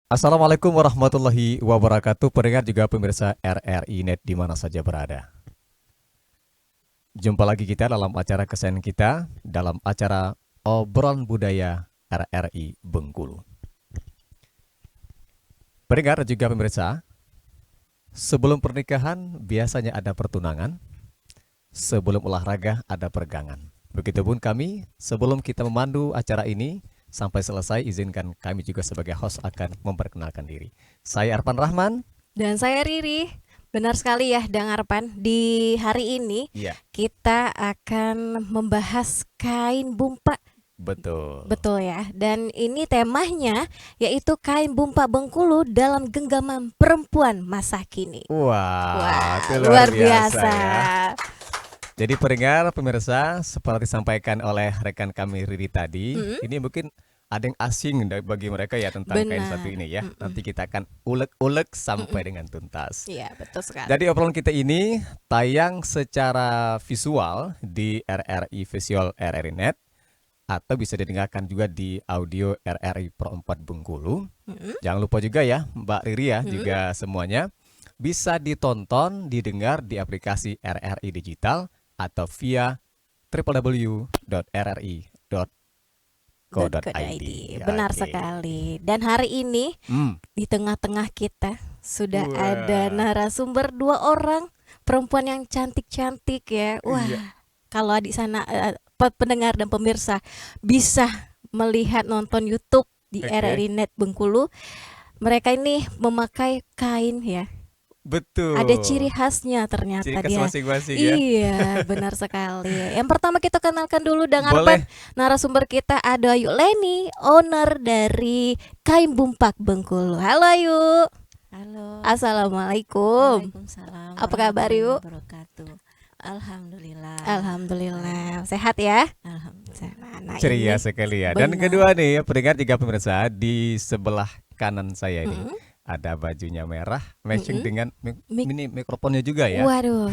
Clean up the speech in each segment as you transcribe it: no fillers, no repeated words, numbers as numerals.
Assalamualaikum warahmatullahi wabarakatuh. Pendengar juga pemirsa RRI Net di mana saja berada. Jumpa lagi kita dalam acara kesayangan kita dalam acara Obrolan Budaya RRI Bengkulu. Pendengar juga pemirsa, sebelum pernikahan biasanya ada pertunangan, sebelum olahraga ada peregangan. Begitupun kami, sebelum kita memandu acara ini sampai selesai, izinkan kami juga sebagai host akan memperkenalkan diri. Saya Arfan Rahman. Dan saya Riri. Benar sekali ya, Dang Arpan. Di hari ini Iya, kita akan membahas kain bumpa. betul. Betul ya. Dan ini temanya yaitu kain bumpa Bengkulu dalam genggaman perempuan masa kini. Wah, Wah, itu luar luar biasa biasa. ya. Jadi pendengar, pemirsa, seperti disampaikan oleh rekan kami Riri tadi, Mm-mm. ini mungkin ada yang asing bagi mereka ya tentang kain satu Benar. ini ya. Mm-mm. Nanti kita akan ulek-ulek sampai Mm-mm. dengan tuntas. Iya, betul sekali. Jadi obrolan kita ini tayang secara visual di RRI Visual RRI Net atau bisa didengarkan juga di audio RRI Pro 4 Bengkulu. Mm-mm. Jangan lupa juga ya Mbak Riri ya, Mm-mm. juga semuanya bisa ditonton, didengar di aplikasi RRI Digital atau via www.rri.co.id. Benar Oke. sekali. Dan hari ini Hmm. di tengah-tengah kita sudah ada Wah. narasumber 2 orang perempuan yang cantik-cantik ya. Wah, Iya, kalau di sana pendengar dan pemirsa bisa melihat nonton YouTube di oke. RRI Net Bengkulu, mereka ini memakai kain ya. Ada ciri Betul. khasnya Ciri ternyata khas dia. masing-masing ya. Iya, benar sekali. Yang pertama kita kenalkan dulu dengan Boleh. narasumber kita ada Ayu Leni, owner dari Kain Bumpak Bengkulu. Halo Ayu. Halo, Assalamualaikum. Waalaikumsalam Apa kabar warahmatullahi Yu? wabarakatuh. Alhamdulillah. Alhamdulillah. Sehat ya? Alhamdulillah. Nah, Ceria ini sekali ya. Dan benar. kedua nih, pendengar tiga pemirsa di sebelah kanan saya ini Mm-mm. ada bajunya merah, matching Mm-mm. dengan Mik- mini mikrofonnya juga ya. Waduh,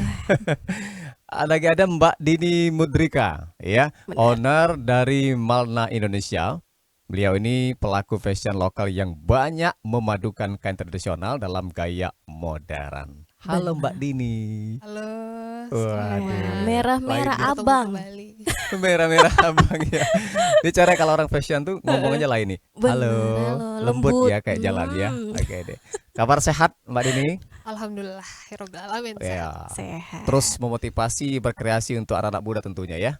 Lagi ada Mbak Dini Mudrika, ya, benar. owner dari Malna Indonesia. Beliau ini pelaku fashion lokal yang banyak memadukan kain tradisional dalam gaya modern. Halo Mbak Benar. Dini. Halo, Waduh, Merah-merah lain ya. bertemu abang. kembali. Merah-merah abang ya. Ini cara kalau orang fashion tuh ngomongnya lain nih. Benar. Halo, Halo, lembut lembut. ya kayak jalan ya. Hmm. Oke deh. Kabar sehat Mbak Dini? Alhamdulillah, Rabbil alamin Ya. sehat. Sehat. Terus memotivasi berkreasi untuk anak-anak muda tentunya ya.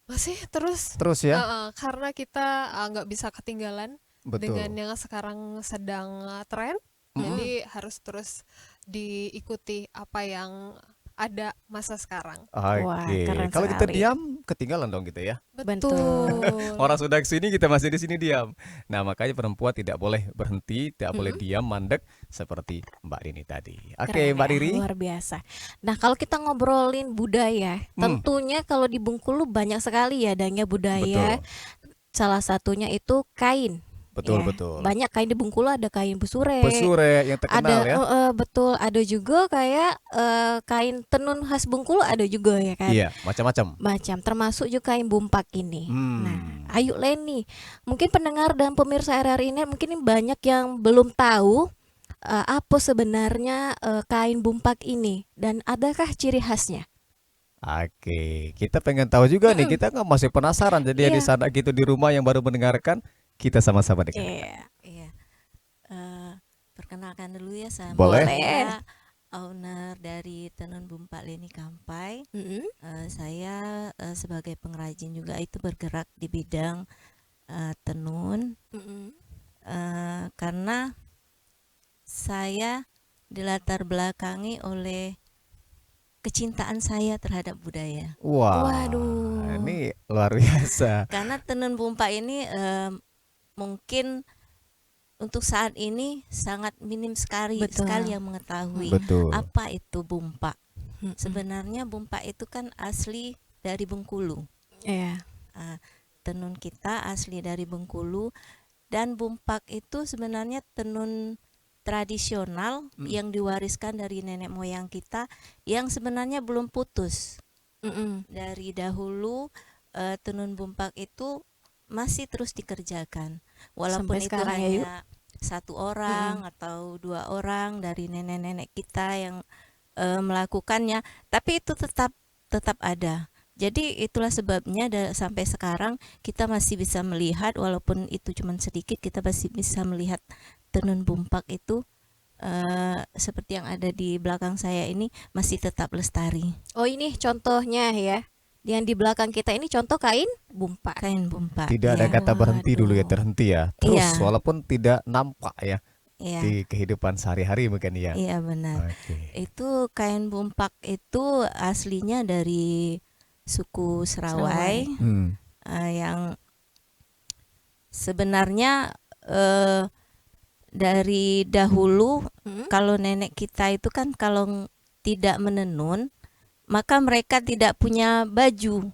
Masih terus Terus ya. karena kita nggak bisa ketinggalan dengan Betul. yang sekarang sedang tren, Mm-mm. jadi harus terus diikuti apa yang ada masa sekarang. Wah, Oke. keren Kalau kita sekali. diam ketinggalan dong gitu ya. Betul. Orang sudah kesini kita masih di sini diam. Nah, makanya perempuan tidak boleh berhenti, tidak boleh Mm-mm. diam mandek seperti Mbak Dini tadi. Oke, Keren Mbak ya, Riri. luar biasa. Nah, kalau kita ngobrolin budaya, tentunya kalau di Bengkulu banyak sekali ya adanya budaya. Betul. Salah satunya itu kain. Betul, Ya, betul. banyak kain di Bengkulu, ada kain besure, Pesure yang terkenal ya. betul, ada juga kayak kain tenun khas Bengkulu ada juga ya kan. Iya, macam-macam. Macam termasuk juga kain bumpak ini. Nah, Hmm. Ayu Leni, mungkin pendengar dan pemirsa RRI ini mungkin banyak yang belum tahu apa sebenarnya kain bumpak ini dan adakah ciri khasnya? Oke, kita pengen tahu juga nih. Mm-mm. Kita kan masih penasaran. Jadi ya di Iya. sana gitu di rumah yang baru mendengarkan, kita sama-sama dengarkan. Iya. Iya. Eh, perkenalkan dulu ya sama Boleh. saya owner dari Tenun Bumpak Leni Kampai. Mm-mm. Saya sebagai pengrajin juga itu bergerak di bidang tenun Mm-mm. karena saya dilatar belakangi oleh kecintaan saya terhadap budaya. Wah, Waduh. ini luar biasa. Karena tenun bumpak ini mungkin untuk saat ini sangat minim sekali Betul. yang mengetahui Betul. apa itu bumpak. Mm-mm. Sebenarnya bumpak itu kan asli dari Bengkulu. Iya. Tenun kita asli dari Bengkulu dan bumpak itu sebenarnya tenun tradisional yang diwariskan dari nenek moyang kita yang sebenarnya belum putus. Mm-mm. Dari dahulu tenun bumpak itu masih terus dikerjakan walaupun Sampai itu sekarang ya, Yu? hanya satu orang atau 2 orang dari nenek-nenek kita yang melakukannya, tapi itu tetap ada. Jadi itulah sebabnya sampai sekarang kita masih bisa melihat, walaupun itu cuma sedikit, kita masih bisa melihat tenun bumpak itu seperti yang ada di belakang saya ini masih tetap lestari. Oh, ini contohnya ya. Yang di belakang kita ini contoh kain bumpak. Kain bumpak. Tidak ada ya. kata berhenti dulu ya, Waduh. terhenti ya. Terus Iya. walaupun tidak nampak ya Iya. di kehidupan sehari-hari mungkin ya. Iya benar. Oke. Itu kain bumpak itu aslinya dari suku Serawai, yang sebenarnya dari dahulu kalau nenek kita itu kan kalau tidak menenun maka mereka tidak punya baju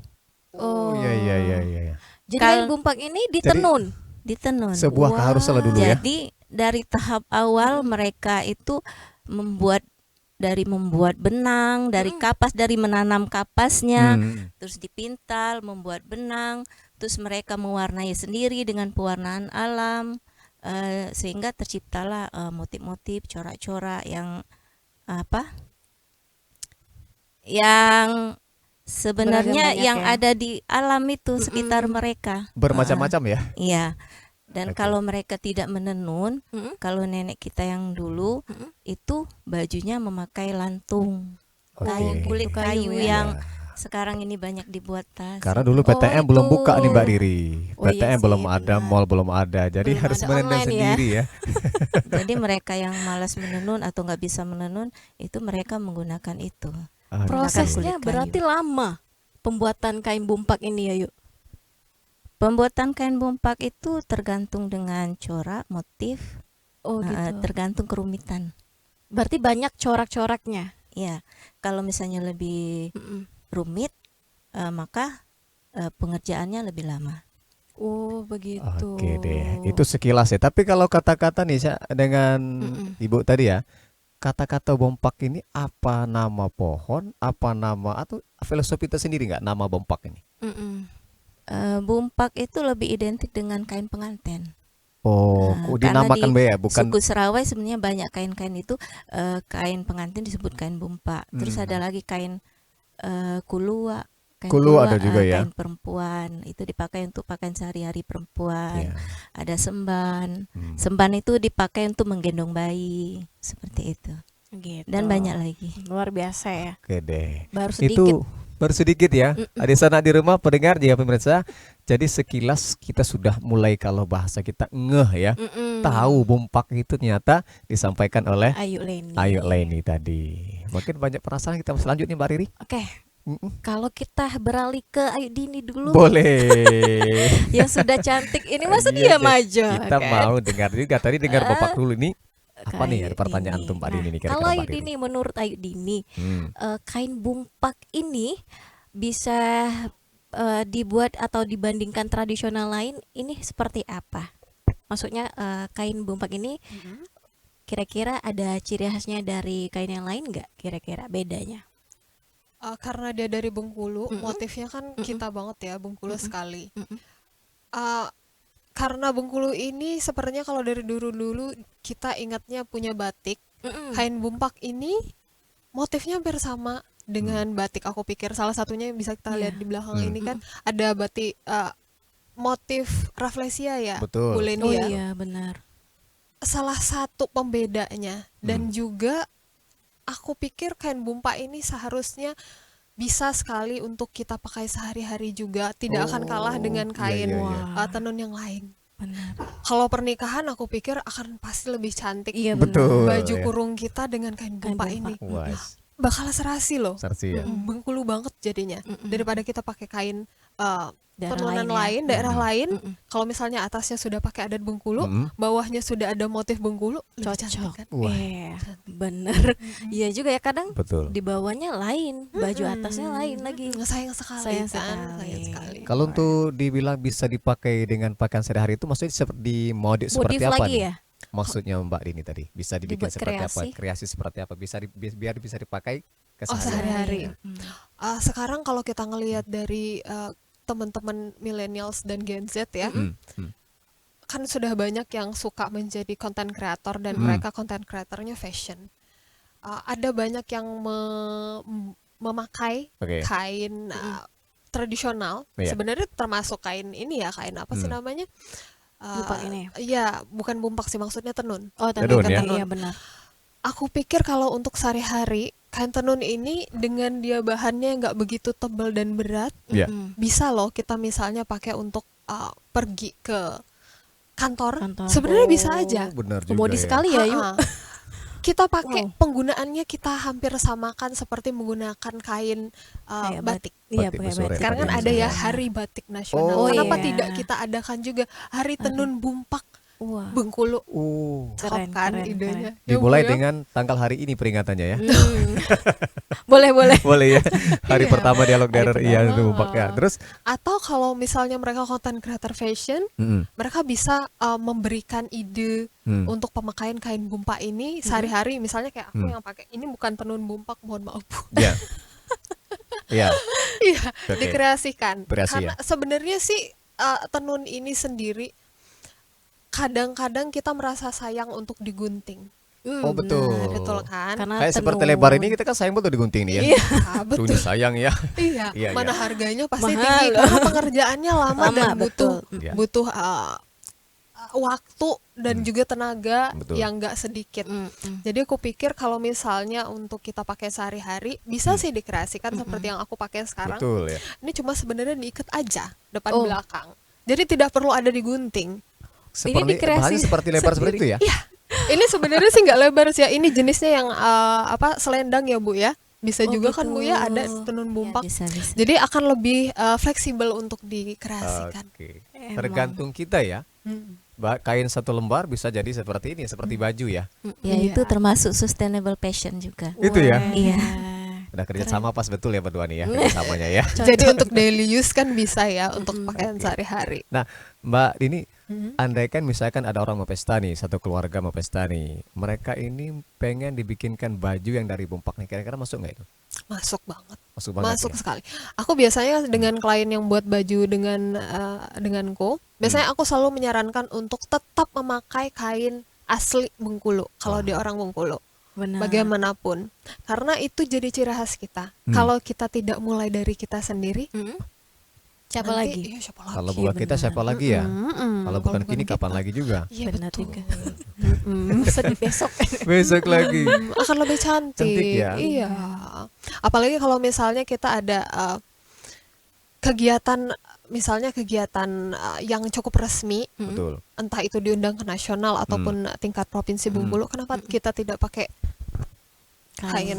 Oh iya iya iya iya. Jadi kain Kal- bumpak ini ditenun. ditenun. Sebuah keharusan lah dulu ya. Jadi dari tahap awal mereka itu membuat benang, dari kapas, dari menanam kapasnya, terus dipintal, membuat benang, terus mereka mewarnai sendiri dengan pewarnaan alam, sehingga terciptalah motif-motif, corak-corak yang apa? Yang sebenarnya Beragam banyak yang ya. ada di alam itu sekitar mereka. Bermacam-macam ya. Iya. Dan Oke. kalau mereka tidak menenun, Mm-mm. kalau nenek kita yang dulu itu bajunya memakai lantung, Oke. kulit Kayu kayu ya. yang sekarang ini banyak dibuat tas. Karena dulu Oh, PTM belum itu. buka nih Mbak Riri. Oh, iya PTM sih, belum ada, benar. mall belum ada. Jadi Belum harus ada menenun online ya. sendiri ya. Jadi mereka yang malas menenun atau nggak bisa menenun itu mereka menggunakan itu. Aduh. Prosesnya kulit kayu. berarti lama pembuatan kain bumpak ini ya, Yuk. Pembuatan kain bumpak itu tergantung dengan corak, motif, Oh gitu. tergantung kerumitan. Berarti banyak corak-coraknya. Ya, kalau misalnya lebih Mm-mm. rumit, maka pengerjaannya lebih lama. Oh begitu. Oke deh, itu sekilas ya. Tapi kalau kata-kata nih dengan Ibu tadi ya, kata-kata bompak ini apa nama pohon, apa nama atau filosofi tersendiri nggak nama bompak ini? Mm-mm. Bumpak itu lebih identik dengan kain pengantin. Oh, Nah, dinamakan karena Be ya, bukan? Suku Serawai sebenarnya banyak kain-kain itu, kain pengantin disebut kain bumpak. Terus ada lagi kain kulua. Kulu ada juga ya. Kain perempuan itu dipakai untuk pakaian sehari-hari perempuan. Iya. Ada semban. Semban itu dipakai untuk menggendong bayi, seperti itu. Gitu. Dan banyak lagi. Luar biasa ya. Oke deh. Baru Itu sedikit. baru sedikit ya. Di sana di rumah pendengar ya pemirsa. Jadi sekilas kita sudah mulai kalau bahasa kita ngeh ya. Mm-mm. Tahu bompak itu ternyata disampaikan oleh Ayu Leni. Ayu Leni tadi. Mungkin banyak penasaran kita selanjutnya Mbak Riri. Oke. Kalau kita beralih ke Ayu Dini dulu, Boleh. yang sudah cantik ini masa Iya dia deh. maju. Kita kan? mau dengar juga. Tadi dengar Bapak dulu ini. Apa nih ada Kayu pertanyaan Dini. tuh Mbak Dini nih Kalau kira-kira Ayu Mbak Dini? Dini, menurut Ayu Dini, Hmm. kain bumpak ini bisa dibuat atau dibandingkan tradisional lain ini seperti apa? Maksudnya kain bumpak ini kira-kira ada ciri khasnya dari kain yang lain nggak? Kira-kira bedanya? Karena dia dari Bengkulu, motifnya kan kita banget ya, Bengkulu sekali. Karena Bengkulu ini sepertinya kalau dari dulu-dulu kita ingatnya punya batik. Kain bumpak ini motifnya hampir sama dengan batik. Aku pikir salah satunya yang bisa kita lihat di belakang ini kan ada batik motif Rafflesia ya, Betul. Bu Leni Oh ya. iya benar. Salah satu pembedanya dan juga aku pikir kain bumpak ini seharusnya bisa sekali untuk kita pakai sehari-hari juga, tidak akan kalah dengan iya, kain iya, iya. tenun yang lain. Benar. Kalau pernikahan aku pikir akan pasti lebih cantik Iya Betul. baju ya. kurung kita dengan kain bumpak ini. Wah, Bakal serasi loh. sersi ya. Bengkulu banget jadinya. Daripada kita pakai kain Daerah tenunan lain ya. lain, daerah lain. Kalau misalnya atasnya sudah pakai adat Bengkulu, bawahnya sudah ada motif Bengkulu, lebih cantik Cocok. kan? Wah. Bener. Iya juga ya, kadang Betul. di bawahnya lain, baju atasnya lain lagi. Sayang sekali Sayang kan? sekali. Sayang sekali. Kalau untuk dibilang bisa dipakai dengan pakaian sehari-hari itu maksudnya seperti modif seperti Modif apa lagi nih? ya? Maksudnya Mbak Dini tadi bisa dibikin Dibuat seperti apa? kreasi. Kreasi seperti apa? Biar bisa dipakai ke Oh, sehari-hari. Hmm. Sekarang kalau kita ngelihat dari teman-teman millennials dan Gen Z ya, kan sudah banyak yang suka menjadi content creator dan mereka content creatornya fashion. Ada banyak yang memakai Oke. kain tradisional. Iya. Sebenarnya termasuk kain ini ya, kain apa sih namanya? Bumpak ini. Iya, bukan bumpak sih, maksudnya tenun. Oh, Tenun ya? Iya benar. Aku pikir kalau untuk sehari-hari kain tenun ini dengan dia bahannya nggak begitu tebal dan berat, Iya. bisa loh kita misalnya pakai untuk pergi ke kantor. Kantor. Sebenarnya bisa aja. Oh, benar juga Modis ya. sekali ya, yuk. Ha-ha. Kita pakai penggunaannya kita hampir samakan seperti menggunakan kain Kayak batik. Iya, Batik pakai besore. batik. Sekarang kan Batik ada ya besore. Hari Batik Nasional. Oh, Kenapa iya. tidak kita adakan juga Hari Tenun Bumpak Wah. Bengkulu? Keren, Cakep kan keren, idenya. keren. Ya, Dimulai Bu, ya? dengan tanggal hari ini peringatannya ya. Boleh, boleh. Boleh ya. Hari Iya. pertama dialog daerah Hari iya pertama. itu Bumpak ya. Terus Atau kalau misalnya mereka content creator fashion, mereka bisa memberikan ide untuk pemakaian kain bumpak ini sehari-hari. Misalnya kayak aku yang pakai ini bukan tenun bumpak, mohon maaf Bu. ya. Iya. Iya, Oke. dikreasikan. Kreasi Karena sebenarnya sih tenun ini sendiri kadang-kadang kita merasa sayang untuk digunting. Oh betul. Betul kan? Karena Kayak seperti tenun. lebar ini kita kan sayang betul digunting nih ya. Iya. Tuh Betul. sayang ya. Iya, Iya, mana iya. harganya pasti Mahal tinggi loh. karena pengerjaannya lama dan Lama, butuh betul. Iya. butuh waktu dan juga tenaga Betul. yang nggak sedikit. Jadi aku pikir kalau misalnya untuk kita pakai sehari-hari bisa sih dikreasikan seperti yang aku pakai sekarang. Betul ya. Ini cuma sebenarnya diikat aja depan Oh. belakang. Jadi tidak perlu ada digunting. Seperti dikreasi bahannya seperti lebar seperti itu ya. Iya. Ini sebenarnya sih nggak lebar sih ya. Ini jenisnya yang selendang ya Bu ya. Bisa Oh, juga kan gitu. Bu ya ada tenun bumpak. Bisa, bisa. Jadi akan lebih fleksibel untuk dikreasikan. Oke. Tergantung kita ya. Kain satu lembar bisa jadi seperti ini, seperti baju ya. Ya Iya. itu termasuk sustainable fashion juga. Itu ya. Iya. Udah kerja sama pas betul ya berdua nih ya, kerjasamanya ya. Jadi untuk daily use kan bisa ya untuk pakaian sehari-hari. Nah, Mbak Dini, andaikan misalkan ada orang mau pesta nih, satu keluarga mau pesta nih, mereka ini pengen dibikinkan baju yang dari bumpak nih, kira-kira masuk nggak itu? Masuk banget. Masuk banget Masuk ya? sekali. Aku biasanya dengan klien yang buat baju denganku, biasanya aku selalu menyarankan untuk tetap memakai kain asli Bengkulu kalau dia orang Bengkulu. Benar. Bagaimanapun. Karena itu jadi ciri khas kita. Kalau kita tidak mulai dari kita sendiri, Siapa nanti, lagi? iya, siapa lagi? Kalau bukan kita siapa lagi ya? Kalau bukan Kalau kini bukan kapan kita. lagi juga? Iya, Benar betul. juga. Sedih besok. Besok lagi. Akan lebih cantik. Cantik ya? Iya. Apalagi kalau misalnya kita ada kegiatan, misalnya kegiatan yang cukup resmi, Betul. entah itu diundang ke nasional ataupun tingkat provinsi Bengkulu, kenapa kita tidak pakai kainnya,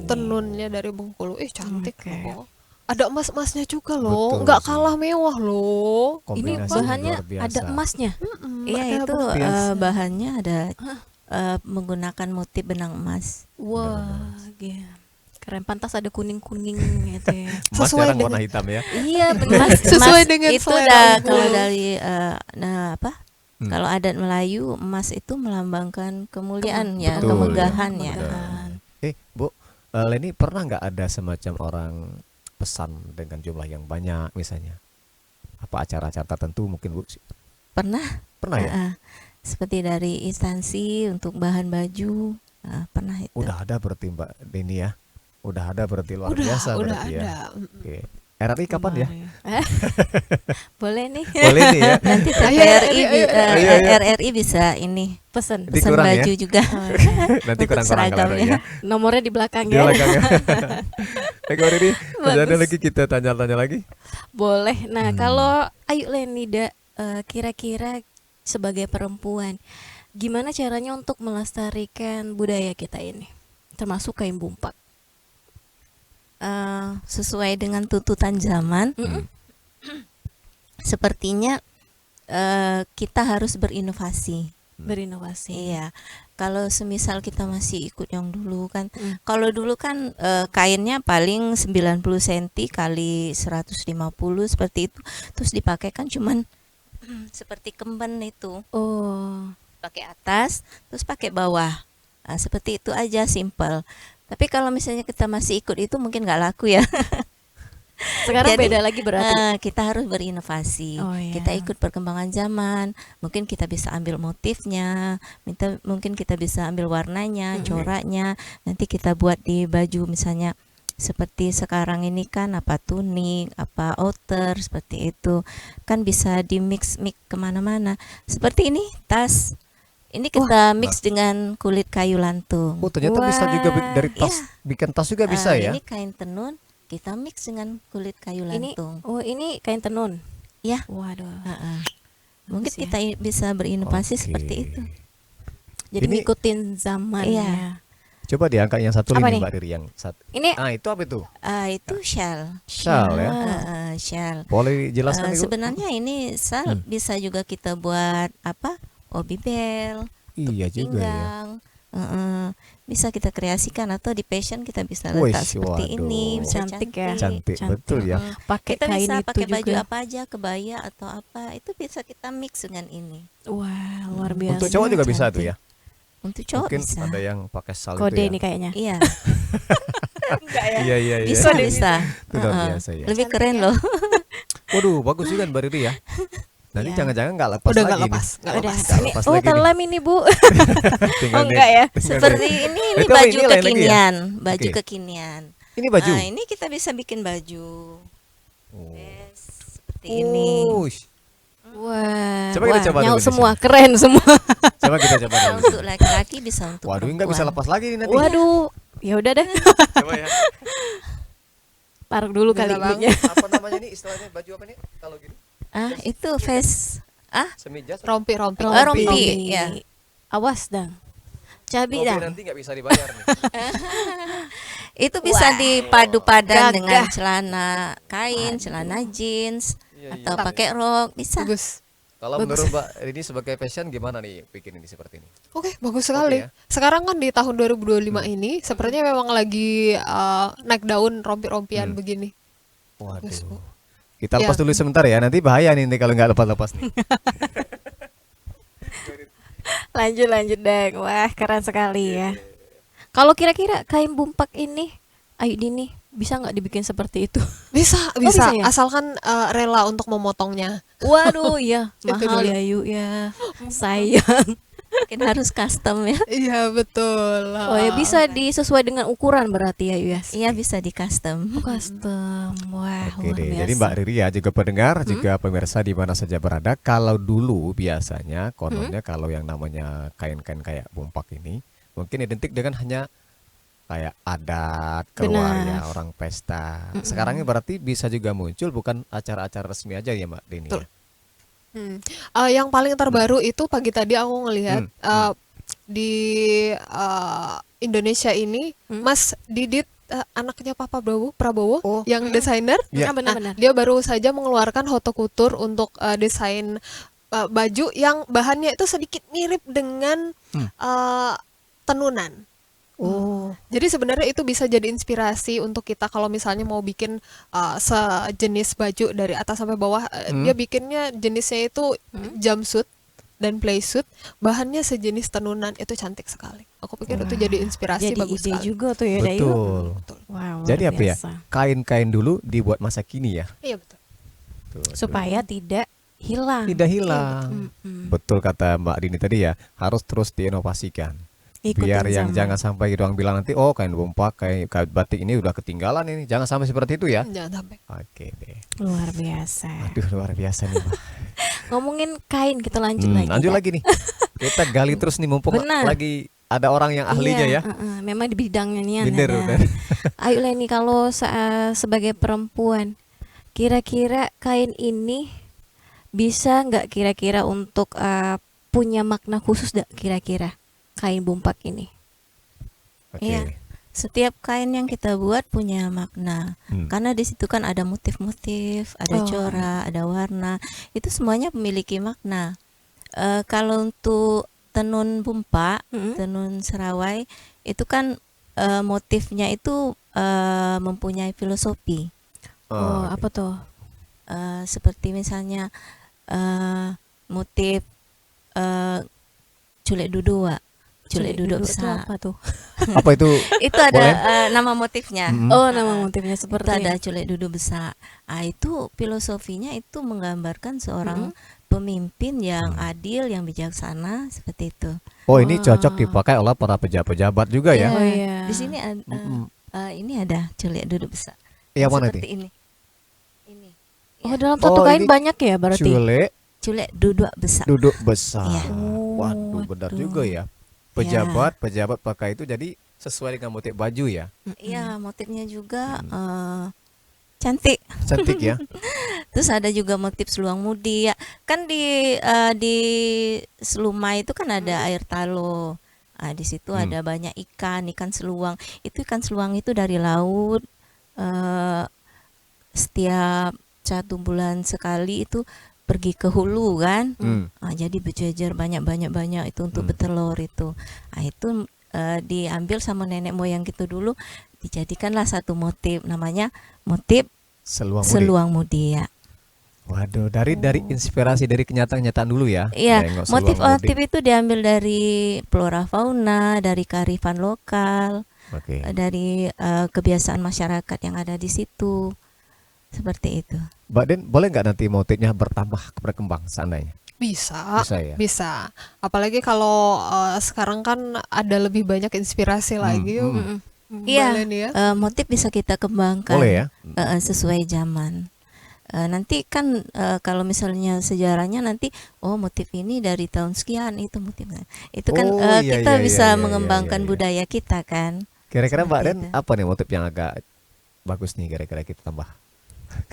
tenunnya dari Bengkulu? Cantik Oke. loh. Ada emas-emasnya juga loh, Betul nggak sih. kalah mewah loh. Ini Kombinasi bahannya luar biasa. ada emasnya. Iya ada itu biasa. bahannya ada menggunakan motif benang emas. Wah, iya. Keren, pantas ada kuning-kuning gitu ya. Emas Sesuai jarang dengan- warna hitam ya. Iya benar. Sesuai Emas dengan itu selera dah Bu. kalau dari kalau adat Melayu emas itu melambangkan kemuliaan ya, Betul. kemegahan ya. Betul. Bu, Leni pernah nggak ada semacam orang pesan dengan jumlah yang banyak misalnya? Apa acara-acara tertentu mungkin Bu? Pernah? Pernah ya? Seperti dari instansi untuk bahan baju, pernah itu. Udah ada berarti Mbak Deni ya? Udah ada berarti luar Udah, biasa udah berarti ya? ada. Oke. RRI kapan ya? Boleh nih. Boleh nih ya? Nanti Ayo, ayo. RRI bisa ini Pesan. Di pesan kurang ya? baju juga. Nanti Untuk kurang-kurang kalau ada ya. seragamnya. Nomornya di belakang Di ya. belakang ya. Oke, Mbak Deni, masih ada lagi kita tanya-tanya lagi? Boleh. Nah, kalau ayo Lenida, kira-kira sebagai perempuan, gimana caranya untuk melestarikan budaya kita ini, termasuk kain bumpak? Sesuai dengan tuntutan zaman, sepertinya kita harus berinovasi. Berinovasi. Iya, kalau semisal kita masih ikut yang dulu kan, kalau dulu kan kainnya paling 90 cm kali 150 seperti itu, terus dipakai kan cuman seperti kemben itu, Oh, pakai atas, terus pakai bawah. Nah, seperti itu aja, simple. Tapi kalau misalnya kita masih ikut itu mungkin nggak laku ya. Sekarang Jadi, beda lagi berarti. kita harus berinovasi. Oh, iya. Kita ikut perkembangan zaman. Mungkin kita bisa ambil motifnya, mungkin kita bisa ambil warnanya, coraknya. Nanti kita buat di baju misalnya seperti sekarang ini kan apa tunik, apa outer seperti itu. Kan bisa di mix kemana-mana. Seperti ini tas. Ini kita mix dengan kulit kayu lantung. Oh, ternyata bisa juga dari tas, bikin tas juga bisa ya. Ini kain tenun kita mix dengan kulit kayu Ini lantung. ini kain tenun. Ya. Waduh. Mungkin Bagus ya. kita bisa berinovasi Oke. seperti itu. Jadi Ini- ngikutin zaman Iya. ya. Coba diangkat yang satu Apa lagi nih? Mbak Riri yang satu. Ini Itu apa itu? Itu shawl. Shawl ya. Shawl. Boleh dijelaskan Ibu? Sebenarnya ini shawl bisa juga kita buat apa? Obi bel, Iya juga ya. pinggang. Bisa kita kreasikan atau di fashion kita bisa Wih, letak seperti waduh. ini. Bisa Cantik ya. Cantik, betul ya. pakai Kita kain bisa itu pakai juga. baju apa aja, kebaya atau apa, itu bisa kita mix dengan ini. Wah, luar biasa. Untuk cowok juga bisa cantik. tuh ya. Untuk cowok Mungkin bisa. ada yang pakai sal Kode itu ya. ini kayaknya. Iya, Iya iya iya. bisa bisa. Itu luar Heeh. biasa ya. Lebih keren loh. Waduh, bagus juga Mbak Riri ya. Nanti Iya. jangan-jangan nggak lepas Udah lagi nggak lepas, nih. nggak Udah. lepas. Nggak Ini, lepas oh, lagi nih. telam ini, Bu. Tinggal Oh, enggak nih. ya? Tinggal Seperti nih. ini Itu baju ini lain lagi ya? kekinian, baju Oke. kekinian. Ini baju. Nah, ini kita bisa bikin baju. Oh. Yes, seperti ini. Ush. Wah. Coba kita wah, coba nyaut dulu di semua, keren semua. Coba kita coba Bisa dulu. untuk laki-laki, bisa untuk Waduh, nggak perempuan. bisa lepas lagi nih nanti. Waduh. Ya udah deh. Coba ya. Taruh dulu Bisa kali Bang. mic-nya. Apa namanya nih istilahnya baju apa nih? Kalau gini Itu face. semeja. Rompi. Rompi, ya. Awas dang. Cabi Rompi dang. nanti nggak bisa dibayar nih. Itu bisa dipadu padan Gagah. dengan celana kain, celana jeans, Iya, atau iya. pakai rok, bisa. Bagus. Kalau menurut Mbak ini sebagai fashion gimana nih bikin ini seperti ini? Oke, bagus sekali. Oke ya. Sekarang kan di tahun 2025 ini sepertinya memang lagi naik daun rompi-rompian begini. Bagus, Bu. Waduh. Kita lepas Ya. dulu sebentar ya. Nanti bahaya nih kalau nggak lepas-lepas nih. Lanjut deng. Wah, keren sekali ya. Kalau kira-kira kain bumpak ini, Ayu Dini, bisa nggak dibikin seperti itu? Bisa, bisa ya? asalkan rela untuk memotongnya. Waduh, ya Itu mahal dulu. ya Yu ya. Sayang. Mungkin harus custom ya. Iya, betul. Oh ya bisa disesuai dengan ukuran berarti ya Yu ya. Iya, bisa di custom. Custom. Wah, Oke luar deh. biasa. Jadi Mbak Riri ya juga pendengar juga pemirsa di mana saja berada. Kalau dulu biasanya kononnya kalau yang namanya kain-kain kayak bumpak ini mungkin identik dengan hanya kayak adat keluar Benar. ya orang pesta. Sekarang ini berarti bisa juga muncul bukan acara-acara resmi aja ya Mbak Dini. Betul. Ya? Yang paling terbaru itu pagi tadi aku ngelihat di Indonesia ini Mas Didit anaknya Papa Prabowo yang desainer. Iya. Ah, benar-benar. Dia baru saja mengeluarkan haute couture untuk desain baju yang bahannya itu sedikit mirip dengan tenunan. Jadi sebenarnya itu bisa jadi inspirasi untuk kita kalau misalnya mau bikin sejenis baju dari atas sampai bawah. Dia bikinnya jenisnya itu jumpsuit dan playsuit, bahannya sejenis tenunan, itu cantik sekali. Aku pikir itu jadi inspirasi Jadi bagus ide sekali. juga tuh ya Dayu. Betul. Wow, luar Jadi apa ya? biasa. Kain-kain dulu dibuat masa kini ya. Iya betul. Tuh, Supaya tidak hilang. tidak hilang. Betul kata Mbak Dini tadi ya, harus terus diinovasikan. Ikutin Biar yang zaman. jangan sampai doang bilang nanti oh kain bumpak kain batik ini udah ketinggalan ini. Jangan sampai seperti itu ya. Jangan sampai. Oke deh. Luar biasa. Aduh luar biasa nih Mbak. Ngomongin kain kita lanjut lagi. Lanjut Dak. lagi nih. Kita gali terus nih mumpung Benar. lagi ada orang yang ahlinya Iya, ya. memang di bidangnya nih Bener, ada. bener. Ayo Leni, kalau sebagai perempuan, kira-kira kain ini bisa nggak kira-kira untuk punya makna khusus nggak kira-kira kain bumpak ini? Oke. Iya. Setiap kain yang kita buat punya makna. Karena di situ kan ada motif-motif, ada Oh. corak, ada warna. Itu semuanya memiliki makna. Kalau untuk tenun bumpak, tenun serawai, itu kan motifnya itu mempunyai filosofi. Oh, oke. apa tuh? Seperti misalnya motif culik dudua. Culik duduk itu besak. apa tuh? Apa itu? Itu ada Boleh? nama motifnya. Oh, nama motifnya Itu seperti ada culik duduk besak. Itu filosofinya itu menggambarkan seorang pemimpin yang adil, yang bijaksana seperti itu. Oh, ini cocok dipakai oleh para pejabat-pejabat juga ya. Oh, iya. Di sini ini ada culik duduk besak. Yang mana Seperti nih? ini. Ini. Oh, dalam satu Oh, kain ini banyak ya berarti. Culik duduk besak. duduk besar. Iya. Waduh, benar waduh. juga ya. Pejabat pakai itu jadi sesuai dengan motif baju ya. Iya, motifnya juga cantik. Cantik ya. Terus ada juga motif seluang mudi ya. Kan di Selumai itu kan ada air talo. Di situ ada banyak ikan seluang. Itu ikan seluang itu dari laut. Setiap 1 bulan sekali itu pergi ke hulu kan. Jadi berjejer banyak itu untuk bertelur itu. Itu diambil sama nenek moyang gitu dulu, dijadikanlah satu motif, namanya motif Seluang mudi ya. Waduh, dari inspirasi dari kenyataan dulu ya. Iya, Nengok seluang motif-motif mudi. itu diambil dari flora fauna, dari kearifan lokal, Oke. dari kebiasaan masyarakat yang ada di situ. Seperti itu. Mbak Den, boleh nggak nanti motifnya bertambah berkembang seandainya? Bisa, Bisa ya? bisa. Apalagi kalau sekarang kan ada lebih banyak inspirasi lagi yuk. Mbak Iya, Leni ya. motif bisa kita kembangkan. Boleh ya? Sesuai zaman. Nanti kan kalau misalnya sejarahnya nanti motif ini dari tahun sekian itu motifnya. Itu kan Oh, iya, kita iya, bisa iya, mengembangkan iya. budaya kita kan. Kira-kira Mbak Seperti Den itu. apa nih motif yang agak bagus nih kira-kira kita tambah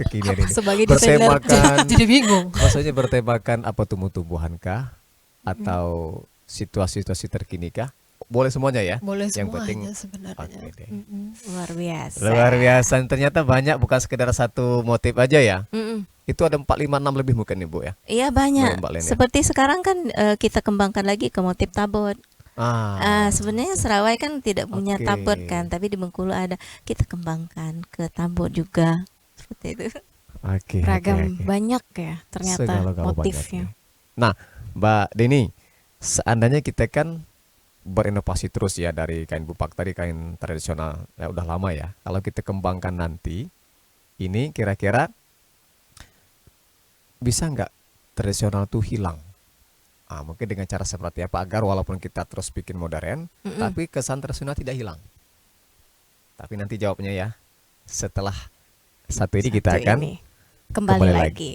kekinian ini? Sebagai desainer Bertemakan, Jadi bingung. maksudnya bertemakan apa tumbuh-tumbuhan kah? Atau situasi-situasi terkini kah? Boleh semuanya ya? Boleh Yang semuanya penting sebenarnya. oke deh. luar biasa. Luar biasa, ternyata banyak bukan sekedar satu motif aja ya. Mm-mm. Itu ada 4, 5, 6 lebih mungkin nih Bu ya. Iya banyak. Mbak Len ya? Seperti sekarang kan kita kembangkan lagi ke motif tabot. Sebenarnya Serawai kan tidak punya Oke. tabot kan, tapi di Bengkulu ada. Kita kembangkan ke tabot juga. Seperti itu. Oke. Beragam banyak ya ternyata Segala-gala motifnya. banyak nih. Nah, Mbak Deni, seandainya kita kan berinovasi terus ya dari kain bupak tadi, kain tradisional ya udah lama ya. Kalau kita kembangkan nanti, ini kira-kira bisa nggak tradisional tuh hilang? Mungkin dengan cara seperti apa agar walaupun kita terus bikin modern, tapi kesan tradisional tidak hilang. Tapi nanti jawabnya ya setelah satu ini kita Satu akan ini. Kembali lagi.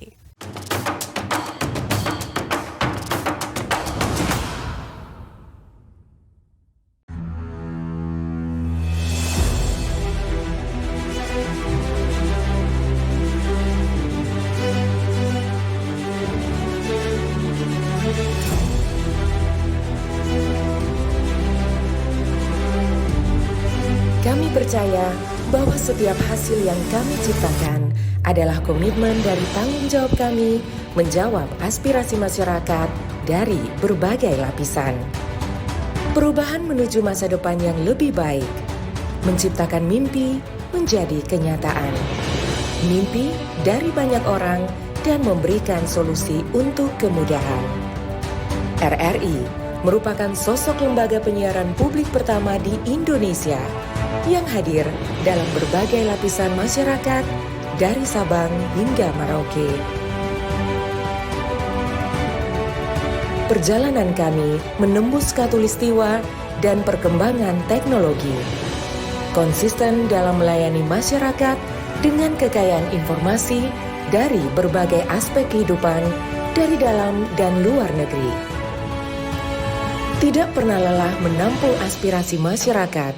Kami percaya bahwa setiap hasil yang kami ciptakan adalah komitmen dari tanggung jawab kami menjawab aspirasi masyarakat dari berbagai lapisan. Perubahan menuju masa depan yang lebih baik, menciptakan mimpi menjadi kenyataan. Mimpi dari banyak orang dan memberikan solusi untuk kemudahan. RRI merupakan sosok lembaga penyiaran publik pertama di Indonesia yang hadir dalam berbagai lapisan masyarakat dari Sabang hingga Merauke. Perjalanan kami menembus khatulistiwa dan perkembangan teknologi. Konsisten dalam melayani masyarakat dengan kekayaan informasi dari berbagai aspek kehidupan dari dalam dan luar negeri. Tidak pernah lelah menampung aspirasi masyarakat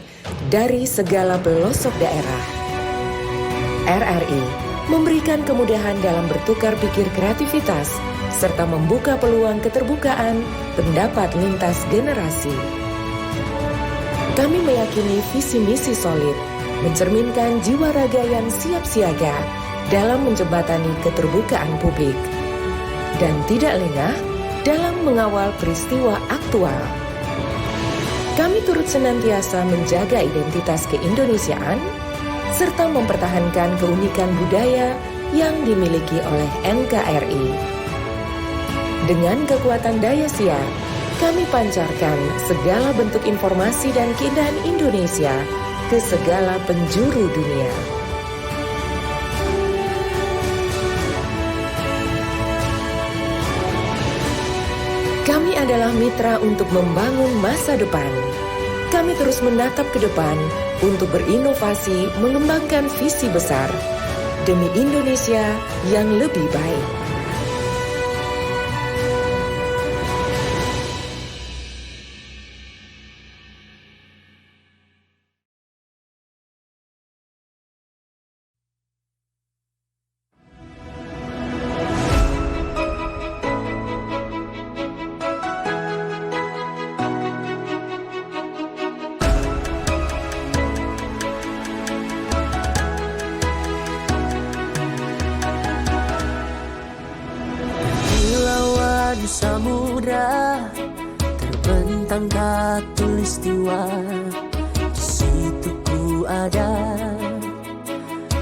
dari segala pelosok daerah. RRI memberikan kemudahan dalam bertukar pikir kreativitas serta membuka peluang keterbukaan pendapat lintas generasi. Kami meyakini visi misi solid, mencerminkan jiwa raga yang siap siaga dalam menjembatani keterbukaan publik, dan tidak lengah dalam mengawal peristiwa aktual. Kami turut senantiasa menjaga identitas keindonesiaan serta mempertahankan keunikan budaya yang dimiliki oleh NKRI. Dengan kekuatan daya siar, Kami pancarkan segala bentuk informasi dan keindahan Indonesia ke segala penjuru dunia. Kami adalah mitra untuk membangun masa depan. Kami terus menatap ke depan untuk berinovasi, mengembangkan visi besar demi Indonesia yang lebih baik. Lawan samudra terbentang khatulistiwa, di situ ku ada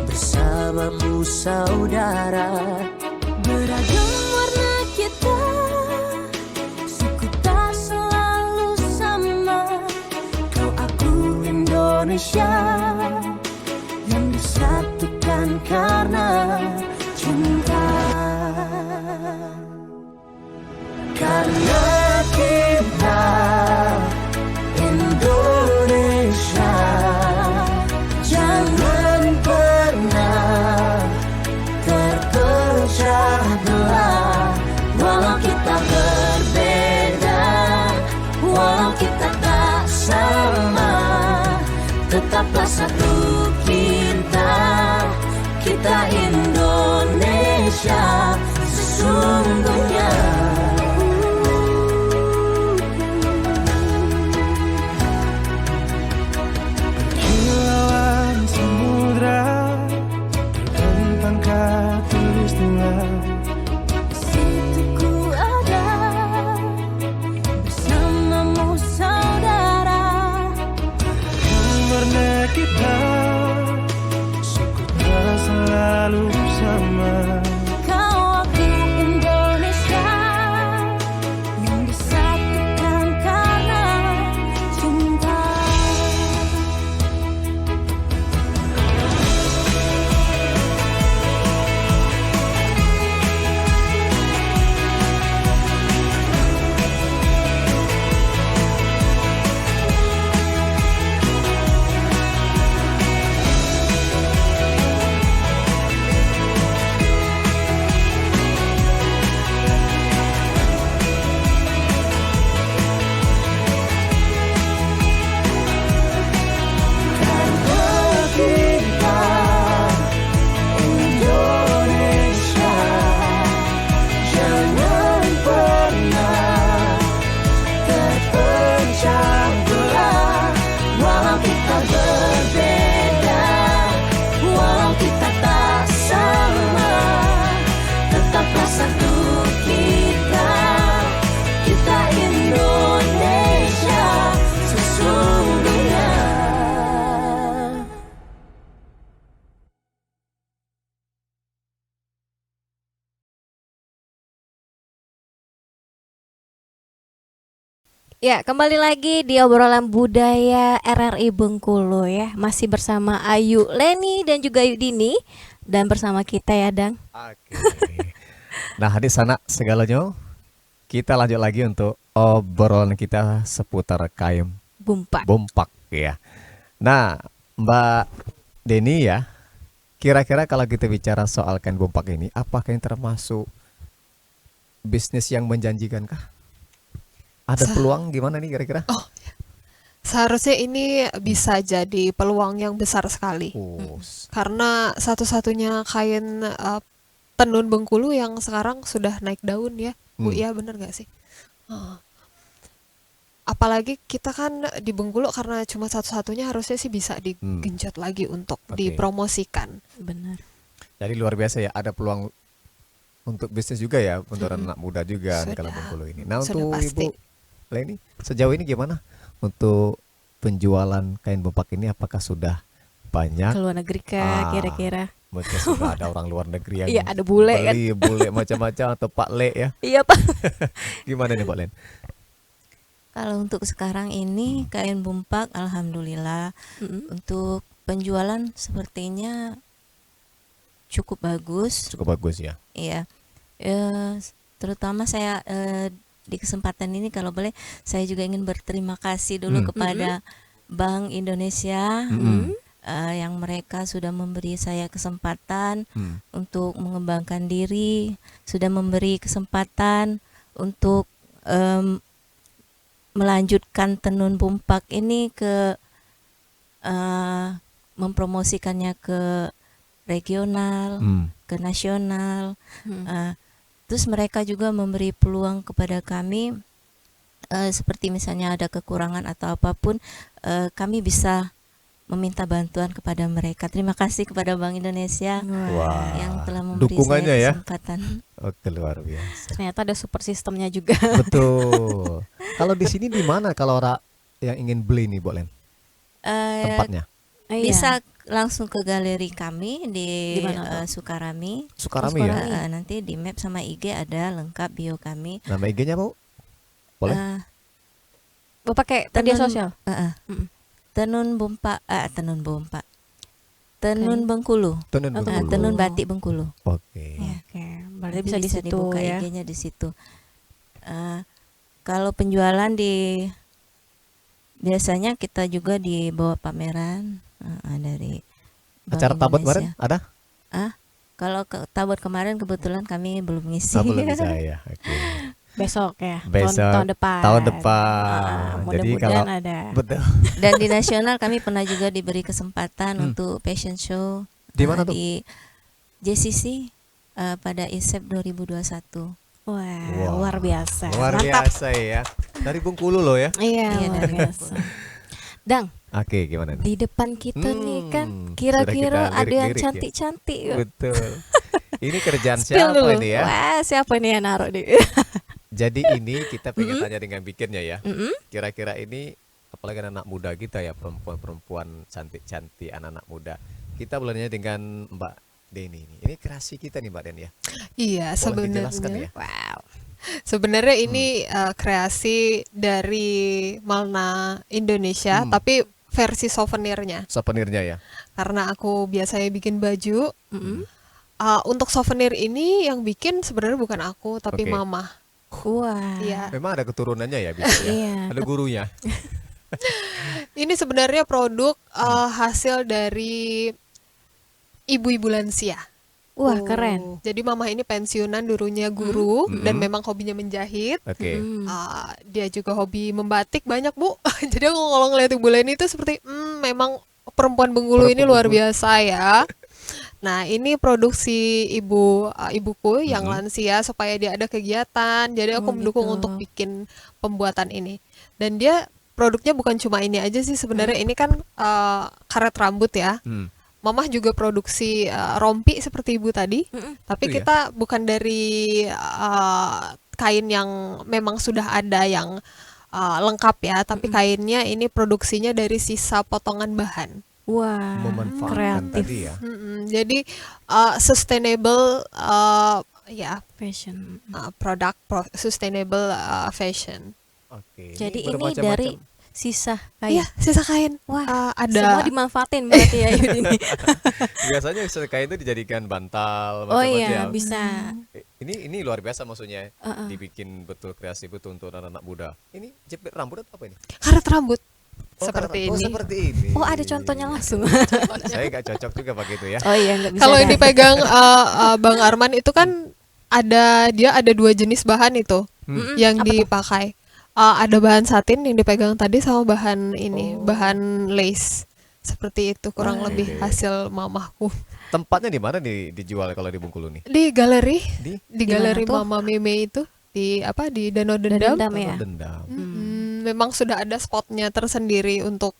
bersamamu saudara. Beragam warna kita, suku tak selalu sama. Kau aku Indonesia yang disatukan karena cinta. Karena kita Indonesia, jangan pernah terpecah belah. Walau kita berbeda, walau kita tak sama, tetaplah satu kita, kita Indonesia sesungguhnya. Kita suku tak selalu sama. Kau aku Indonesia yang disatukan karena cinta. Ya, kembali lagi di obrolan budaya RRI Bengkulu ya. Masih bersama Ayu Leni dan juga Ayu Dini. Dan bersama kita ya, Dang. Oke. Nah, di sana segalanya kita lanjut lagi untuk obrolan kita seputar kain Bumpak ya. Nah, Mbak Deni ya, kira-kira kalau kita bicara soal kain Bumpak ini, apakah ini termasuk bisnis yang menjanjikan kah? Ada peluang gimana nih kira-kira? Seharusnya ini bisa jadi peluang yang besar sekali. Karena satu-satunya kain tenun Bengkulu yang sekarang sudah naik daun ya. Bu, iya bener gak sih? Apalagi kita kan di Bengkulu karena cuma satu-satunya, harusnya sih bisa digenjot lagi untuk dipromosikan. Benar. Jadi luar biasa ya, ada peluang untuk bisnis juga ya untuk anak muda juga nih kalau Bengkulu ini. Nah, untuk pasti. Ibu Leni sejauh ini gimana untuk penjualan kain Bumpak ini? Apakah sudah banyak? Ke luar negeri kah kira-kira? Mungkin sudah ada orang luar negeri yang Iya, ada bule kan. beli bule macam-macam atau Pak Le ya. Iya, Pak. Gimana nih Pak Len? Kalau untuk sekarang ini kain bumpak alhamdulillah untuk penjualan sepertinya cukup bagus. Cukup bagus ya. Iya. Terutama saya di kesempatan ini kalau boleh saya juga ingin berterima kasih dulu kepada Bank Indonesia yang mereka sudah memberi saya kesempatan untuk mengembangkan diri, sudah memberi kesempatan untuk melanjutkan tenun bumpak ini ke mempromosikannya ke regional, ke nasional. Terus mereka juga memberi peluang kepada kami seperti misalnya ada kekurangan atau apapun, kami bisa meminta bantuan kepada mereka. Terima kasih kepada Bank Indonesia Wah, yang telah memberi dukungannya saya ya. kesempatan. Oke, luar biasa. Ternyata ada support sistemnya juga. Betul. Kalau di sini di mana kalau orang yang ingin beli nih, Bolen? Tempatnya? Bisa langsung ke galeri kami di Di mana tuh? Sukarami. Sukarami ya? Nanti di map sama IG ada lengkap bio kami. Nama IG-nya, Bu? Boleh? Bapak pakai media Tenun- sosial. Tenun Bumpak, Tenun Bumpak. Tenun Bengkulu. Tenun Bengkulu. Tenun Batik Bengkulu. Oke. Oke, berarti Nanti bisa di situ dibuka ya. IG-nya di situ. Kalau penjualan biasanya kita juga dibawa pameran dari Bank Acara tabut Indonesia. kemarin ada? Kalau tabut kemarin kebetulan kami belum ngisi. Oh, belum bisa ya. Oke. Besok ya. Besok, tahun depan. tahun depan. Jadi Mudah-mudahan kalau- ada. Betul. Dan di nasional kami pernah juga diberi kesempatan untuk fashion show Di mana tuh? di JCC pada ISEP 2021. Wah, Wah, luar biasa. Luar Mantap. biasa ya. Dari Bengkulu loh ya. Iya, Iya, luar dari biasa. Dang, Oke, gimana nih? di depan kita nih kan Sudah kira-kira kita ada yang lirik-lirik ya. cantik-cantik. Betul. Ini kerjaan Spill siapa dulu. ini ya? Wah, siapa nih yang naruh nih? Jadi ini kita pengen tanya dengan bikinnya ya. Kira-kira ini apalagi anak muda kita ya, perempuan-perempuan cantik-cantik, anak-anak muda. Kita boleh nanya dengan Mbak Deni ini. Ini kreasi kita nih Mbak Deni ya. Iya, Boleh dijelaskan sebenarnya. ya? Wow. Sebenarnya ini kreasi dari Malna Indonesia, tapi versi souvenirnya. Souvenirnya ya. Karena aku biasanya bikin baju. Untuk souvenir ini yang bikin sebenarnya bukan aku, tapi Oke. mama. Wah. Iya. Memang ada keturunannya ya bisa ya. Iya. Ada gurunya. Ini sebenarnya produk hasil dari ibu-ibu lansia. Wah, keren. Jadi mama ini pensiunan, dulunya guru dan memang hobinya menjahit. Oke. Dia juga hobi membatik banyak, Bu. Jadi aku kalau ngeliat Ibu Leni itu seperti memang perempuan Bengkulu ini luar biasa ya. Nah, ini produksi ibuku yang lansia supaya dia ada kegiatan. Jadi aku mendukung untuk bikin pembuatan ini. Dan dia produknya bukan cuma ini aja sih sebenarnya. Ini kan karet rambut ya. Mamah juga produksi rompi seperti ibu tadi, tapi Itu ya? kita bukan dari kain yang memang sudah ada yang lengkap ya, tapi kainnya ini produksinya dari sisa potongan bahan. Wah, Memanfaatkan kreatif tadi ya. Jadi sustainable ya fashion. sustainable fashion. Oke. Jadi ini bermacam-macam. dari sisa kain. Iya, sisa kain. Wah, ada semua dimanfaatin berarti ya ini. Biasanya kain itu dijadikan bantal Oh macam-macam. iya, bisa. Ini luar biasa maksudnya. Dibikin betul kreasi betul untuk anak-anak muda. Ini jepit rambut atau apa ini? karet rambut Oh, seperti oh, ini. seperti ini. Oh, ada contohnya langsung. Saya nggak cocok juga pakai itu ya. Oh iya, nggak bisa. Kalau yang kan? dipegang Bang Arman itu kan dia ada dua jenis bahan itu yang dipakai. Ada bahan satin yang dipegang tadi sama bahan ini, bahan lace. Seperti itu kurang lebih hasil mamahku. Tempatnya di mana dijual kalau di Bengkulu nih? Di galeri, Di di galeri tuh? Mama Meme itu di Danau Dendam. Dendam ya. Dendam. Memang sudah ada spotnya tersendiri untuk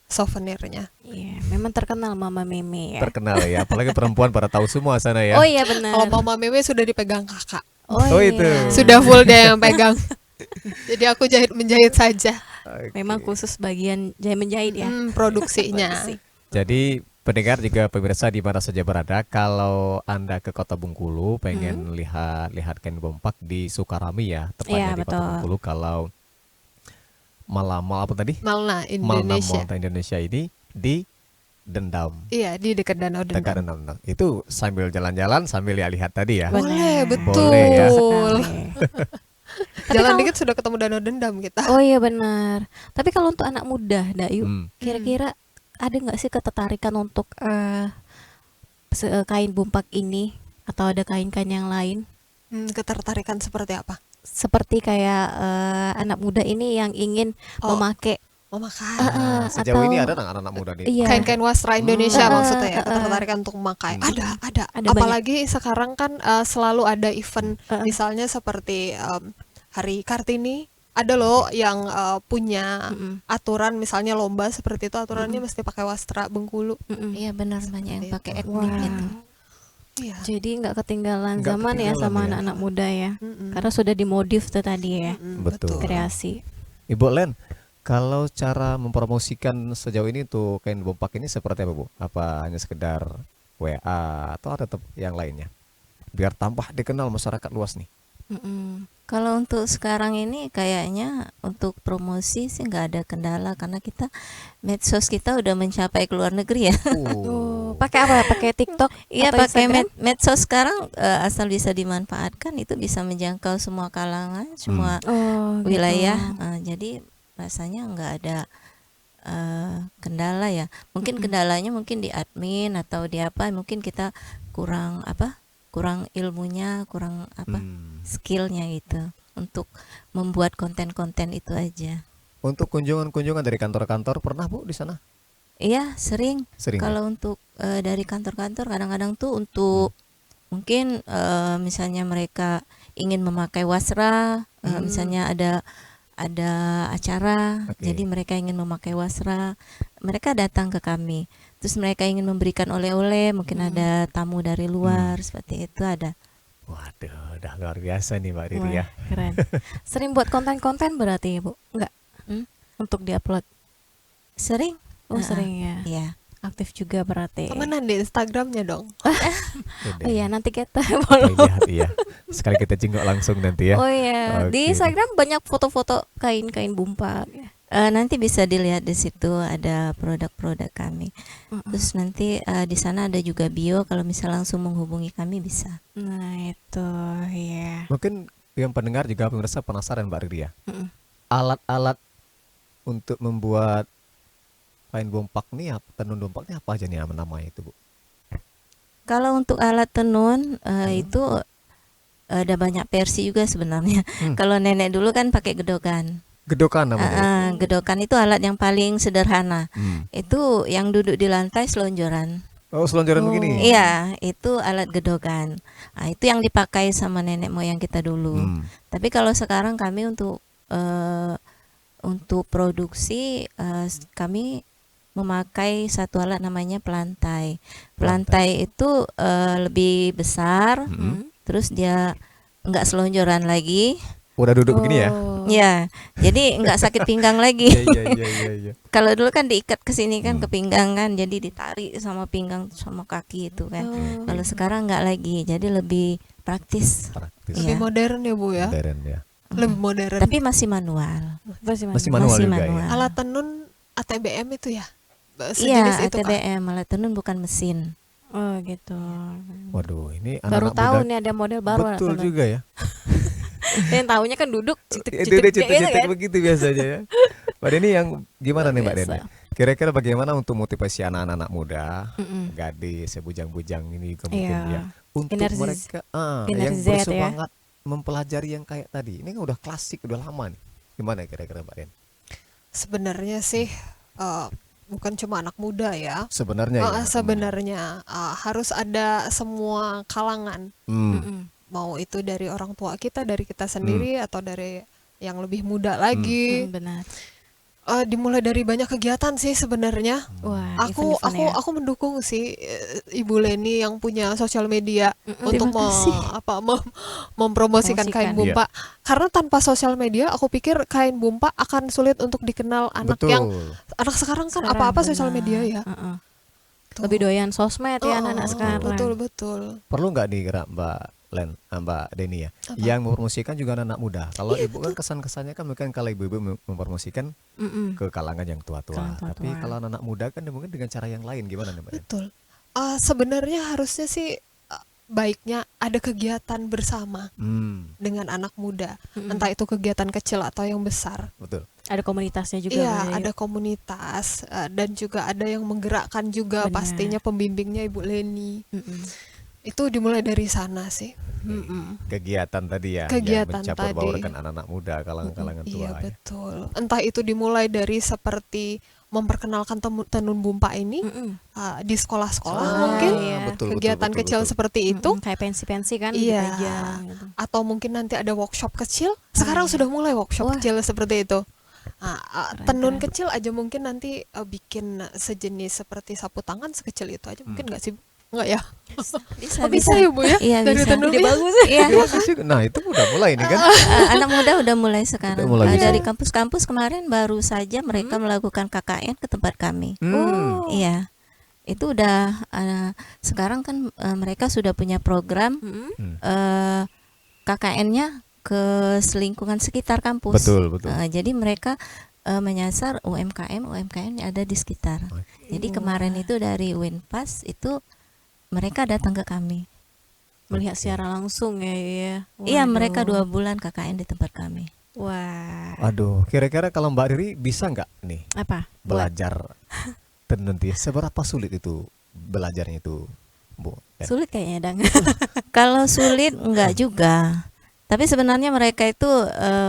souvenirnya. Iya, memang terkenal Mama Meme ya. Terkenal ya, apalagi perempuan pada tahu semua sana ya. Oh iya benar. Kalau Mama Meme sudah dipegang kakak, Oh, iya. itu. sudah full dia yang pegang. Jadi aku menjahit saja Oke. Memang khusus bagian menjahit ya. produksinya. Jadi pendengar juga pemirsa di mana saja berada, kalau Anda ke Kota Bengkulu pengen lihat kain bumpak di Sukarami ya, tepatnya Iya, di Kota betul. Bengkulu. Kalau Malamal apa tadi? Malna Malna Indonesia. Malta Indonesia ini di Dendam. Iya, di dekat Danau Dekat Dendam. Dendam. Itu sambil jalan-jalan sambil lihat tadi ya. Boleh, Benar. betul. Boleh ya. Sekali. Tapi Jalan kalau- dikit sudah ketemu Danau Dendam kita. Oh iya benar. Tapi kalau untuk anak muda, Dayu, Hmm. kira-kira ada nggak sih ketertarikan untuk kain bumpak ini atau ada kain-kain yang lain? Ketertarikan seperti apa? Seperti kayak anak muda ini yang ingin Oh. memakai Memakai. Sejauh atau- ini ada anak-anak muda nih. iya. Kain-kain wastra Indonesia Hmm. maksudnya ya, ketertarikan untuk memakai. Ada. Ada Apalagi sekarang kan selalu ada event, Uh-uh. misalnya seperti Hari Kartini, ada loh yang punya Mm-mm. aturan, misalnya lomba seperti itu, aturannya mesti pakai wastra Bengkulu. Mm-mm. Iya benar, banyak yang Seperti pakai itu. etnik Wah. gitu. Iya. Jadi nggak ketinggalan Nggak zaman ya ketinggalan sama ya. anak-anak muda ya. Mm-mm. Karena sudah dimodif tuh tadi ya, Betul. kreasi. Ibu Len, kalau cara mempromosikan sejauh ini tuh kain bompak ini seperti apa Bu? Apa hanya sekedar WA atau ada yang lainnya? Biar tambah dikenal masyarakat luas nih. Mm-mm. Kalau untuk sekarang ini kayaknya untuk promosi sih nggak ada kendala karena kita medsos kita udah mencapai ke luar negeri ya. Oh, pakai apa? Pakai TikTok? Iya atau pakai Instagram? medsos sekarang asal bisa dimanfaatkan itu bisa menjangkau semua kalangan, semua Oh, gitu. wilayah. Jadi rasanya nggak ada kendala ya. Mungkin kendalanya mungkin di admin atau di apa? Mungkin kita kurang kurang ilmunya, kurang skillnya gitu untuk membuat konten-konten itu aja. Untuk kunjungan-kunjungan dari kantor-kantor pernah Bu di sana? Iya sering. Sering. Ya? Kalau untuk dari kantor-kantor kadang-kadang tuh untuk mungkin misalnya mereka ingin memakai wasra, misalnya ada acara, Oke. jadi mereka ingin memakai wasra, mereka datang ke kami. Terus mereka ingin memberikan oleh-oleh, mungkin ada tamu dari luar, seperti itu ada. Waduh, udah luar biasa nih Mbak Riri ya. Wah, keren. Sering buat konten-konten berarti Bu? Enggak? Hmm? Untuk diupload? Sering? Oh, Heeh. sering ya. Iya. Aktif juga berarti. Temenan di Instagramnya dong. Oh iya, nanti kita Boleh follow. lihat iya. Sekali kita jenguk langsung nanti ya. Oh iya, di Oke. Instagram banyak foto-foto kain-kain bumpak. Nanti bisa dilihat di situ ada produk-produk kami. Terus nanti di sana ada juga bio, kalau misal langsung menghubungi kami bisa. Nah itu ya. Mungkin yang pendengar juga pemirsa penasaran Mbak Riri ya. Mm-mm. Alat-alat untuk membuat kain bompak nih, tenun bompak nih apa aja nih namanya itu Bu? Kalau untuk alat tenun itu ada banyak versi juga sebenarnya. Kalau nenek dulu kan pakai gedokan. Gedokan namanya. Gedokan itu alat yang paling sederhana. Hmm. Itu yang duduk di lantai selonjoran. Oh, selonjoran begini. Iya, itu alat gedokan. Nah, itu yang dipakai sama nenek moyang kita dulu. Tapi kalau sekarang kami untuk produksi kami memakai satu alat namanya pelantai. Pelantai itu lebih besar, terus dia nggak selonjoran lagi. Udah duduk begini ya? Ya, jadi nggak sakit pinggang lagi. Iya. Kalau dulu kan diikat ke sini kan ke pinggang kan, jadi ditarik sama pinggang sama kaki itu kan. Kalau sekarang nggak lagi, jadi lebih praktis. Praktis. Iya. Lebih modern ya Bu ya. Modern ya. Lebih modern. Tapi masih manual. Masih manual Masih juga ya. manual. Alat tenun ATBM itu ya. Iya, Sejenis itu kah? ATBM, alat tenun bukan mesin. Oh gitu. Waduh, ini Baru anak-anak tahu muda. nih ada model baru. Betul juga ya. Yang tahunya kan duduk Itu udah gitu cetek-cetek kan. begitu biasanya ya. Mbak Deni yang gimana nih Mbak Biasa. Deni? Kira-kira bagaimana untuk motivasi anak-anak muda, Mm-mm. gadis, bujang-bujang ini juga mungkin Iya. ya, untuk Generasi- mereka yang generasi Z ya. bersemangat mempelajari yang kayak tadi. Ini kan udah klasik, udah lama nih. Gimana kira-kira Mbak Den? Sebenarnya sih bukan cuma anak muda ya. Sebenarnya ya. Sebenarnya harus ada semua kalangan. Hmm. Mau itu dari orang tua kita, dari kita sendiri, atau dari yang lebih muda lagi. Benar. Dimulai dari banyak kegiatan sih sebenarnya. Wah, Aku event-event ya. aku mendukung sih Ibu Leni yang punya sosial media untuk Terima kasih. mempromosikan kain Promosikan. bumpak. Karena tanpa sosial media, aku pikir kain bumpak akan sulit untuk dikenal anak Betul. yang anak sekarang kan Sekarang apa-apa benar. sosial media ya. Heeh. Tuh. Lebih doyan sosmed ya anak-anak sekarang. Betul betul. Perlu nggak nih Mbak Mbak Deni ya, Apa? yang mempromosikan juga anak muda. Kalau ibu kan kesan-kesannya kan mungkin kalau ibu-ibu mempromosikan ke kalangan yang tua-tua. Kalangan tua-tua. Tapi kalau anak muda kan mungkin dengan cara yang lain, gimana nih Mbak Deni? Betul. Sebenarnya harusnya sih baiknya ada kegiatan bersama dengan anak muda, entah itu kegiatan kecil atau yang besar. Betul. Ada komunitasnya juga. Iya, Mbak ya. ada komunitas dan juga ada yang menggerakkan juga Benar. pastinya pembimbingnya Ibu Leni. Mm-mm. Itu dimulai dari sana sih. Kegiatan tadi ya, Kegiatan yang mencampur tadi. baurkan anak-anak muda, kalangan-kalangan tua Iya, ya. betul. Entah itu dimulai dari seperti memperkenalkan tenun bumpa ini di sekolah-sekolah mungkin, iya. betul, kegiatan betul, kecil betul. seperti itu. Kayak pensi-pensi kan Iya. di gereja gitu. Atau mungkin nanti ada workshop kecil. Sekarang sudah mulai workshop Wah. kecil seperti itu. Tenun keren. kecil aja mungkin nanti bikin sejenis seperti sapu tangan sekecil itu aja mungkin nggak sih? Nggak ya? Bisa, Oh, bisa ya Bu ya? Iya, Dari bisa. tenunnya? Iya. Nah itu udah mulai nih kan. Anak muda udah mulai sekarang. Udah mulai bisa. Dari kampus-kampus kemarin baru saja mereka melakukan KKN ke tempat kami. Iya. Itu udah sekarang kan mereka sudah punya program KKN-nya ke lingkungan sekitar kampus. Betul, betul. Jadi mereka menyasar UMKM yang ada di sekitar. Jadi kemarin itu dari Winpas itu mereka datang ke kami. Melihat secara langsung ya. Iya, Waduh. mereka 2 bulan KKN di tempat kami. Wah. Aduh, kira-kira kalau Mbak Riri bisa nggak nih Apa? belajar tenun ya? Seberapa sulit itu belajarnya itu, Bu? Sulit kayaknya, Dang. Kalau sulit enggak juga. Tapi sebenarnya mereka itu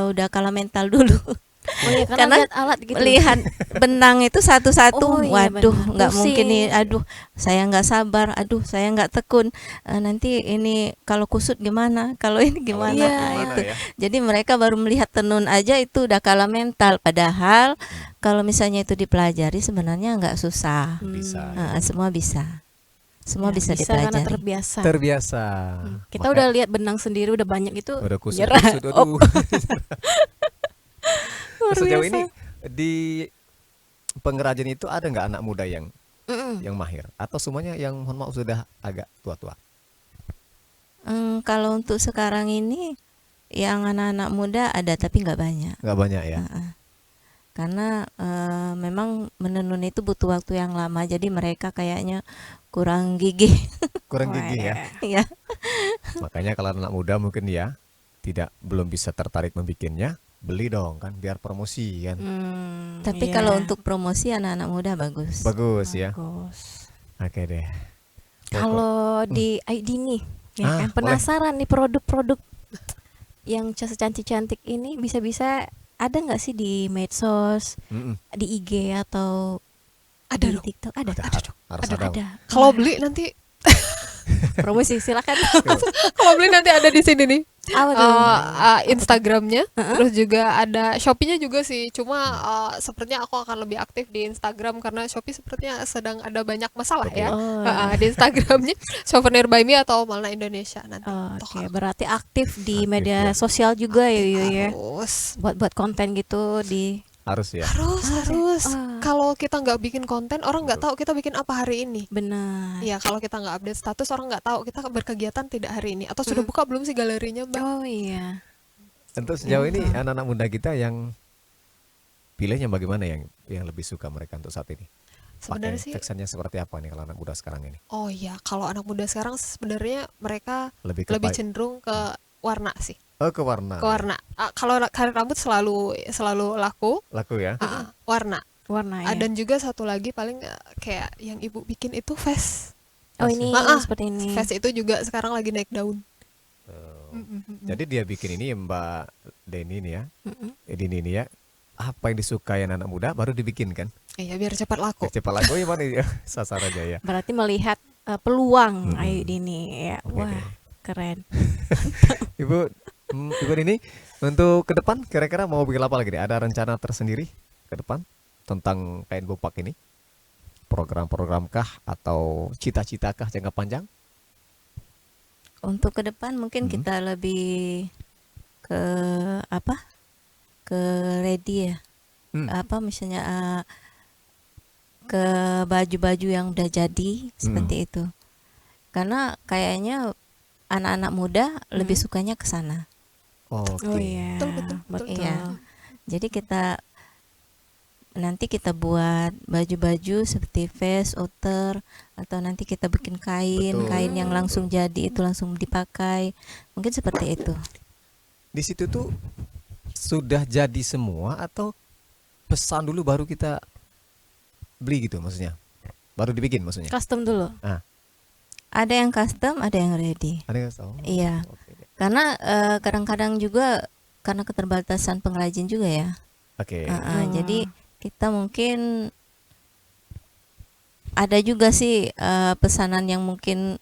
udah kalah mental dulu. Oh iya, Karena lihat alat gitu. Lihat benang itu satu-satu, Oh iya, waduh, benar. nggak mungkin nih, Pusing. aduh, saya nggak sabar, aduh, saya nggak tekun. Nanti ini kalau kusut gimana, kalau ini gimana, Iya. itu. ya? Jadi mereka baru melihat tenun aja itu udah kalah mental. Padahal kalau misalnya itu dipelajari sebenarnya nggak susah. Bisa. Semua bisa, semua Ya, bisa karena dipelajari. terbiasa. Terbiasa. Kita udah lihat benang sendiri udah banyak itu. udah kusut, nyerah. kusut, aduh. Luar Sejauh biasa. ini di pengrajin itu ada nggak anak muda yang mahir atau semuanya yang mohon maaf sudah agak tua-tua? Kalau untuk sekarang ini yang anak-anak muda ada tapi nggak banyak. Nggak banyak ya. Karena memang menenun itu butuh waktu yang lama, jadi mereka kayaknya kurang gigih. Kurang gigih ya. Ya, Makanya kalau anak muda mungkin ya belum bisa tertarik membikinnya, beli dong kan biar promosi kan. tapi Iya. kalau untuk promosi anak-anak muda bagus. Bagus ya. Bagus. Oke deh. Kalau di ID nih, ya Ah, kan penasaran nih produk-produk yang cantik-cantik ini bisa-bisa ada nggak sih di medsos, Mm-mm. di IG atau Ada di dong. TikTok? Ada. Harus ada. Ada. Kalau beli nanti Promosi silakan. kalau beli nanti ada di sini nih. Apa tuh? Instagramnya, terus juga ada Shopee-nya juga sih. Cuma sepertinya aku akan lebih aktif di Instagram karena Shopee sepertinya sedang ada banyak masalah ya. Oh. Di Instagramnya Souvenir by Me atau Malna Indonesia nanti. Oke, berarti aktif di Aktif media ya. sosial juga ya, Yu, ya. Harus, Buat konten gitu di Harus ya. harus. Kalau kita nggak bikin konten, orang nggak tahu kita bikin apa hari ini. benar. Iya, kalau kita nggak update status, orang nggak tahu kita berkegiatan tidak hari ini. Atau sudah buka belum sih galerinya, Mbak? Oh iya. Untuk sejauh ini anak-anak muda kita yang pilihnya bagaimana yang lebih suka mereka untuk saat ini? Sebenarnya Pakai sih, teksannya seperti apa nih kalau anak muda sekarang ini? oh iya, kalau anak muda sekarang sebenarnya mereka Lebih ke lebih cenderung ke warna sih. ke warna. Ke warna. Kalau karir rambut selalu laku, Laku ya. warna. Warna ya. Dan juga satu lagi paling kayak yang ibu bikin itu vest. Oh ini Ah, seperti ini. Vest itu juga sekarang lagi naik daun. Jadi dia bikin ini Mbak Deni ini ya. Dini ini ya. Apa yang disukai anak muda baru dibikin kan? Iya, biar cepat laku. Cepat laku ya mana ya. Sasar aja ya. Berarti melihat peluang Ayu Dini ya. Oke, Wah, oke. keren. Ibu Dini untuk ke depan kira-kira mau bikin apa lagi nih? Ada rencana tersendiri ke depan tentang kain bopak ini? Program-program kah atau cita-cita kah jangka panjang? Untuk ke depan mungkin kita lebih ke apa? Ke ready ya. Apa misalnya ke baju-baju yang udah jadi seperti itu. Karena kayaknya anak-anak muda lebih sukanya ke sana. Oke. Oh iya. Betul. Iya. Jadi nanti kita buat baju-baju seperti vest, outer, atau nanti kita bikin kain yang langsung jadi itu langsung dipakai. Mungkin seperti itu. Di situ tuh sudah jadi semua atau pesan dulu baru kita beli gitu maksudnya? Baru dibikin maksudnya? Custom dulu. Ada yang custom, ada yang ready. Ada nggak tahu? Iya. Oke. Karena kadang-kadang juga karena keterbatasan pengrajin juga ya. Oke. Jadi kita mungkin ada juga sih pesanan yang mungkin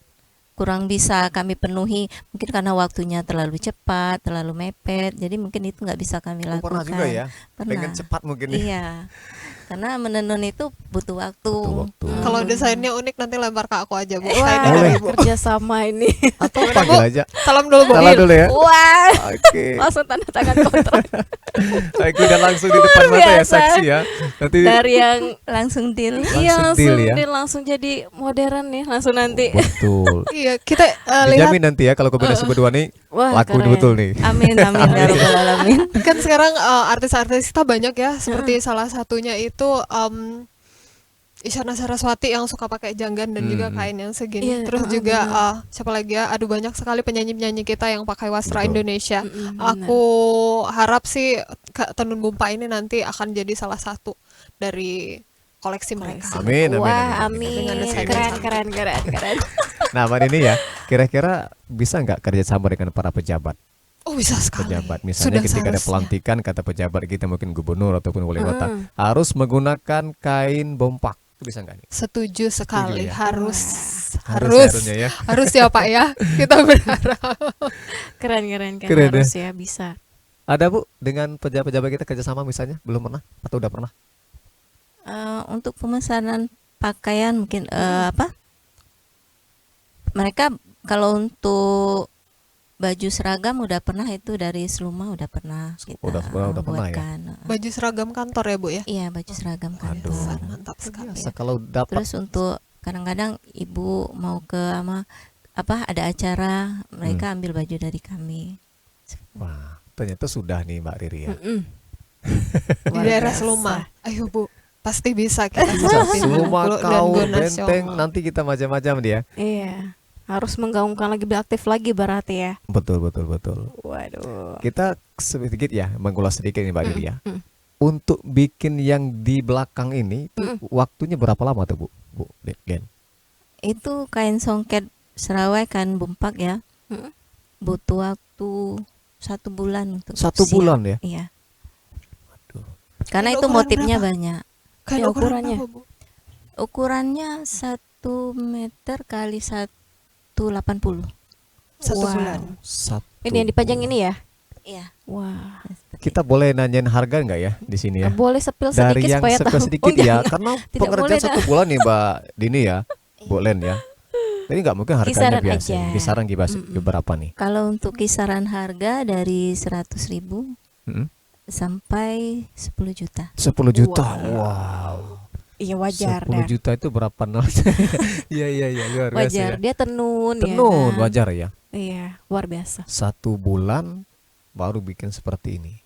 kurang bisa kami penuhi, mungkin karena waktunya terlalu cepat, terlalu mepet, jadi mungkin itu nggak bisa kami Oh, lakukan. pernah juga ya? Pernah. Pengen cepat mungkin ya? Iya, karena menenun itu butuh waktu. Butuh waktu. Kalau desainnya unik nanti lempar ke aku aja, Bu. Wah, Kainnya Boleh. dari Ibu. kerja sama ini. Atau panggil aja. Salam dulu, Bu. Salah dulu ya. Wah, Oke. langsung tanda tangan kontrak. Baik, udah langsung di depan mata ya Biasa. saksi ya. Nanti Dari yang langsung deal. Iya, Langsung langsung deal ya. deal, langsung jadi modern nih, langsung nanti. betul. Iya, kita lihat Dijamin nanti ya kalau kombinasi berdua nih Wah, laku keren. betul nih. Amin amin ya rabbal alamin. kan sekarang artis-artis kita banyak ya, seperti salah satunya itu Isyana Saraswati yang suka pakai janggan dan juga kain yang segini. Iya, Terus juga siapa lagi ya? Aduh, banyak sekali penyanyi-penyanyi kita yang pakai wastra Betul. Indonesia. Aku harap sih Tenun Bumpa ini nanti akan jadi salah satu dari koleksi mereka. Amin, amin, Wah, amin, amin. Dengan desain Keren, yang keren, keren, keren. Nah, Mbak Dini ya, kira-kira bisa nggak kerjasama dengan para pejabat? Oh, bisa sekali. Pejabat, misalnya Sudah ketika ada seharusnya. pelantikan, kata pejabat kita mungkin gubernur ataupun wali kota harus menggunakan kain bompak. Itu bisa nggak nih? Setuju sekali. ya? Harus Harusnya ya. harus ya Pak ya. Kita berharap. Keren, keren, keren. Keren ya. Harus ya, bisa. Ada Bu dengan pejabat-pejabat kita kerjasama misalnya? Belum pernah atau udah pernah? Untuk pemesanan pakaian mungkin mereka kalau untuk baju seragam udah pernah, itu dari Seluma udah pernah kita Udah pernah ya? buatkan. Baju seragam kantor ya, Bu ya. Iya, baju seragam kantor. Mantap sekali. Biasa kalau dapat Terus untuk kadang-kadang ibu mau ke ada acara, mereka ambil baju dari kami. wah, ternyata sudah nih Mbak Riri ya. Di Luar daerah biasa. Seluma. Ayo Bu, pasti bisa kita Bisa seperti Seluma, Bengkulu dan Kaur, Go Benteng, Nasional. nanti kita macam-macam dia. Iya. Harus menggaungkan lagi, lebih aktif lagi berarti ya. Betul, betul, betul. Waduh. Kita sedikit ya, mengulas sedikit nih Mbak Riri ya. Untuk bikin yang di belakang ini tuh waktunya berapa lama tuh Bu Gen? Itu kain songket Serawai, kain bumpak ya. Butuh waktu 1 bulan untuk 1 siap. bulan ya? Iya. Waduh. Karena Kain itu ukuran motifnya berapa? banyak. Kain Ya, ukuran ukurannya. berapa, Bu? Ukurannya 1 meter kali 180. 1 Wow. bulan. Ini yang dipajang ini ya? Iya. Wah. Kita boleh nanyain harga nggak ya di sini ya? Boleh sepil Dari sedikit yang supaya tahu. sedikit Oh, ya, jangan. karena Tidak pengerjaan boleh 1 bulan nih Mbak Dini ya, Bu Len ya. Jadi nggak mungkin harganya Kisaran biasa. aja. Kisaran berapa nih? Kalau untuk kisaran harga dari 100.000 Mm-mm. sampai 10 juta. 10 juta. Wow. Iya, wajar 10 dah. juta itu berapa nol? Iya luar biasa Wajar. ya. Dia tenun, ya Tenun kan? wajar ya. Iya, luar biasa. 1 bulan baru bikin seperti ini.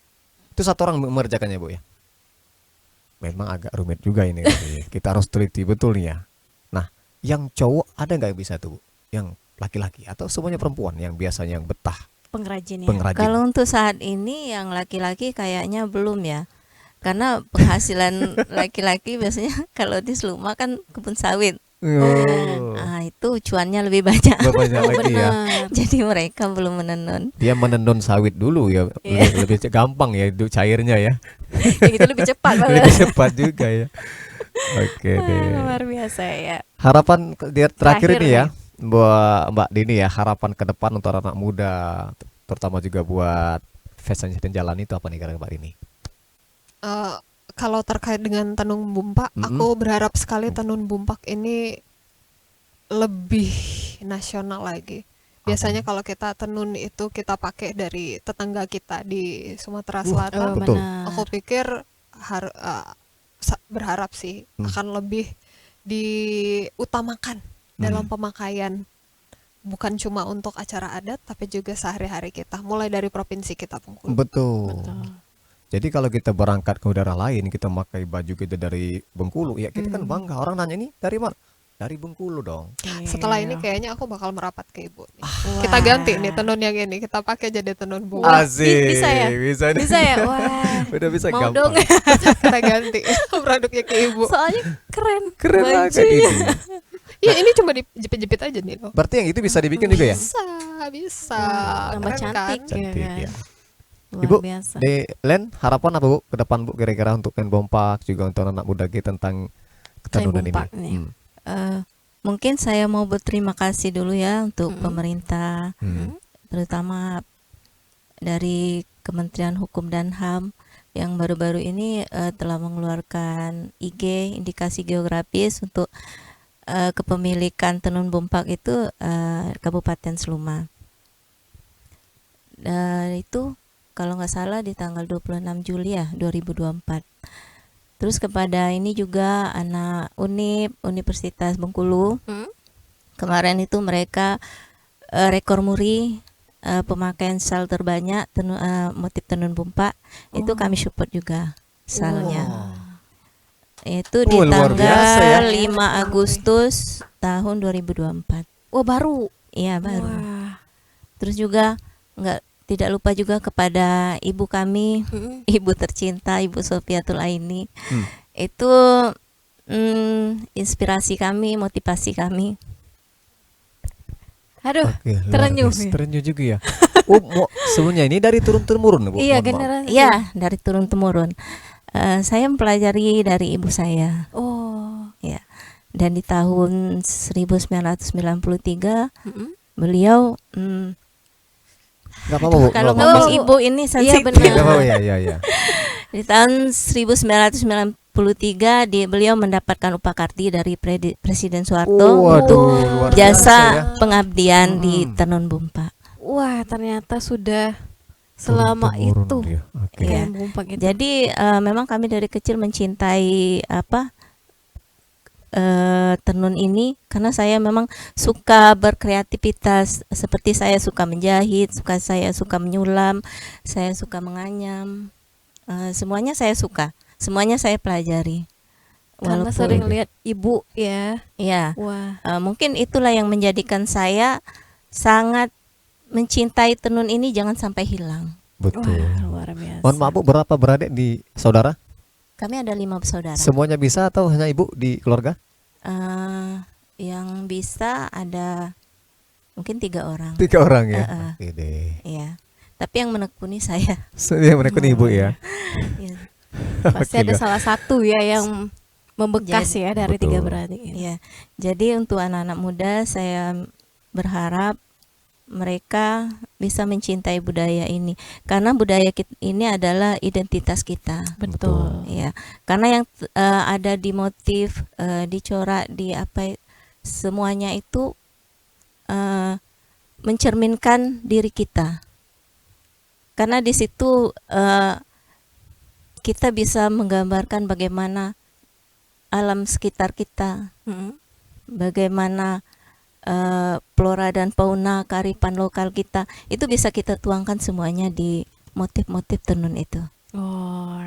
Itu 1 orang mengerjakannya Bu ya. Memang agak rumit juga ini. Kita harus teliti betul nih ya. Nah, yang cowok ada nggak yang bisa tuh Bu? Yang laki-laki atau semuanya perempuan yang biasanya yang betah Pengrajin ya. pengrajin? Kalau untuk saat ini yang laki-laki kayaknya belum ya. Karena penghasilan laki-laki biasanya kalau di Seluma kan kebun sawit. Oh, Ah, itu cuannya lebih banyak. banyak lagi ya. Benar. Jadi mereka belum menenun. Dia menenun sawit dulu ya, lebih gampang ya itu cairnya ya. Ya gitu lebih cepat banget. Lebih cepat juga ya. Oke deh. Luar biasa ya. Harapan terakhir Terakhir ini ya, buat Mbak Dini ya, harapan ke depan untuk anak muda, terutama juga buat fashion jalan itu apa nih kira-kira Mbak Dini? Kalau terkait dengan tenun bumpak, aku berharap sekali tenun bumpak ini lebih nasional lagi. Biasanya kalau kita tenun itu kita pakai dari tetangga kita di Sumatera Selatan. Betul. Benar. Aku pikir berharap sih akan lebih diutamakan dalam pemakaian bukan cuma untuk acara adat tapi juga sehari-hari kita, mulai dari provinsi kita Bengkulu. Betul. Jadi kalau kita berangkat ke daerah lain, kita pakai baju kita dari Bengkulu, ya kita kan bangga. Orang nanya ini dari mana? Dari Bengkulu dong. Setelah ini kayaknya aku bakal merapat ke ibu nih. Kita ganti nih tenun yang ini, kita pakai jadi tenun bunga. Asik. Bisa ya? Bisa, nih. Bisa ya? Wah. Udah bisa Mau gampang. dong. Kita ganti produknya ke ibu. Soalnya keren. Keren banget Bajunya. ini. Ya ini cuma dijepit-jepit aja nih loh. Berarti yang itu bisa dibikin juga ya? Bisa. Tambah Keren cantik. kan? Cantik kan? ya. Luar Ibu, biasa. di Len, harapan apa Bu ke depan Bu kira-kira untuk kain bompak juga untuk anak muda kita tentang ketenunan ini? bompak nih. Mungkin saya mau berterima kasih dulu ya untuk pemerintah, terutama dari Kementerian Hukum dan HAM yang baru-baru ini telah mengeluarkan IG indikasi geografis untuk kepemilikan tenun bompak itu Kabupaten Seluma. Itu kalau nggak salah di tanggal 26 Juli ya 2024. Terus kepada ini juga anak Universitas Bengkulu. Kemarin itu mereka rekor muri pemakaian sal terbanyak motif tenun bompak. Itu kami support juga salnya. Itu di luar biasa ya. tanggal 5 Agustus tahun 2024. Wah, baru. Iya, baru. Wah. Terus juga tidak lupa juga kepada ibu kami, ibu tercinta, Ibu Sofiatul Aini. Itu inspirasi kami, motivasi kami. Aduh, Oke, luar terenyuh. biasa. Terenyuh juga ya. Sebenarnya ini dari turun-temurun Bu. Iya, Mohon maaf. generasi. Iya, dari turun temurun. Saya mempelajari dari ibu saya. Oh. Ya. Dan di tahun 1993 beliau Nggak apa-apa Bu. kalau nggak apa-apa. ngomong ibu ini Iya, sensitif. benar. Nggak apa-apa ya. Di tahun 1993 beliau mendapatkan Upakarti dari Presiden Soeharto untuk luar jasa biasa ya. pengabdian di tenun bompak. Wah, ternyata sudah selama Turun-temurun itu. dia. Oke. Iya. Kain bompak itu. Jadi memang kami dari kecil mencintai tenun ini karena saya memang suka berkreativitas, seperti saya suka menjahit, saya suka menyulam, saya suka menganyam, semuanya saya suka, semuanya saya pelajari. Karena sering lihat ibu ya. ya Wah. mungkin itulah yang menjadikan saya sangat mencintai tenun ini, jangan sampai hilang. Betul. Wah, luar biasa. Mohon maaf Bu, berapa beradik di saudara? Kami ada 5 bersaudara. Semuanya bisa atau hanya Ibu di keluarga? Yang bisa ada mungkin 3 orang. 3 orang ya. Heeh. Oke deh. Iya. Tapi yang menekuni saya. Yang menekuni Ibu ya. Iya. Pasti Oke, ada Kak. salah satu ya yang membekas Jadi- ya dari Betul. 3 beradik ini. Iya. Jadi untuk anak-anak muda saya berharap mereka bisa mencintai budaya ini, karena budaya ini adalah identitas kita. Betul. Ya, karena yang ada di motif, dicorak, di apa, semuanya itu mencerminkan diri kita. Karena di situ kita bisa menggambarkan bagaimana alam sekitar kita, bagaimana flora dan fauna, kearifan lokal kita, itu bisa kita tuangkan semuanya di motif-motif tenun itu. Oh,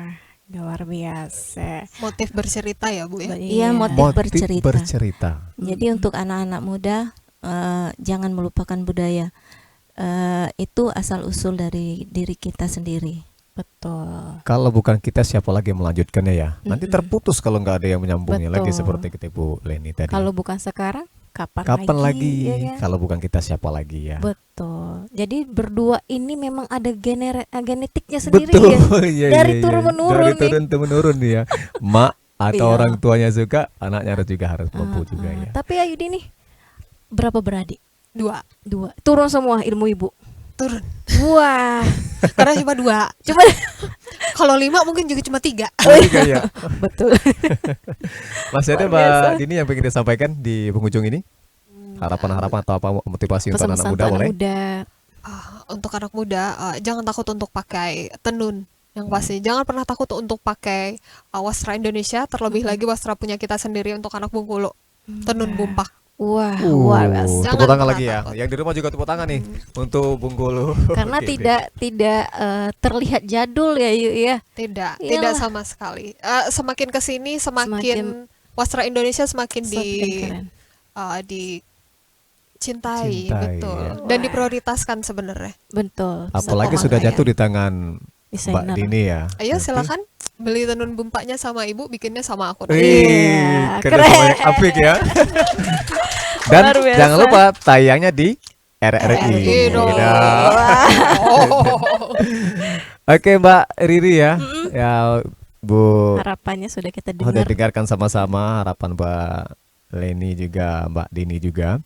luar biasa. Motif bercerita ya Bu ya. Iya, motif bercerita. bercerita. Jadi untuk anak-anak muda jangan melupakan budaya. Itu asal usul dari diri kita sendiri. Betul. Kalau bukan kita siapa lagi yang melanjutkannya ya? Nanti terputus kalau nggak ada yang menyambungnya lagi Betul. seperti kita Bu Leni tadi. Kalau bukan sekarang, kapan lagi? ya kan? Kalau bukan kita siapa lagi ya? Betul. Jadi berdua ini memang ada genetiknya sendiri Betul. ya. Iya, Dari iya, turun iya. menurun Dari nih. turun menurun ya. Mak atau Iya. orang tuanya suka, anaknya harus mampu juga ya. Tapi Ayudi nih berapa beradik? 2 2. Turun semua ilmu ibu. turun. Wah. Karena cuma 2. Cuma Kalau 5 mungkin juga cuma 3. Juga ya. betul. Masih ada Luar biasa. Mbak Dini yang pengen disampaikan di penghujung ini? Harapan-harapan atau apa motivasi untuk anak Pesan-pesan muda untuk boleh? anak muda. Untuk anak muda jangan takut untuk pakai tenun. Yang pasti jangan pernah takut untuk pakai wastra Indonesia, terlebih lagi wastra punya kita sendiri untuk anak Bengkulu. Tenun bompak. Wah, luar biasa. Jangan Tepuk tangan pernah lagi ya. takut. Yang di rumah juga tepuk tangan nih untuk Bengkulu. Karena Oke, tidak terlihat jadul ya, Yu ya. Tidak Iyalah. sama sekali. Semakin kesini Semakin- semakin wastra Indonesia semakin Semakin keren. dicintai, Cintai, betul. ya. Dan diprioritaskan sebenarnya. Betul. Apalagi Sama sudah kayak jatuh di tangan desainer. Mbak Dini ya. Ayo Nanti- silakan beli tenun bumpaknya sama ibu, bikinnya sama aku. Iya, Kerja sama yang apik ya. Dan Luar biasa. jangan lupa tayangnya di RRI. RRI dong. Nah. Oh. Oke Mbak Riri ya. Ya Bu Harapannya sudah kita udah dengar. dengarkan sama-sama harapan Mbak Leni juga, Mbak Dini juga.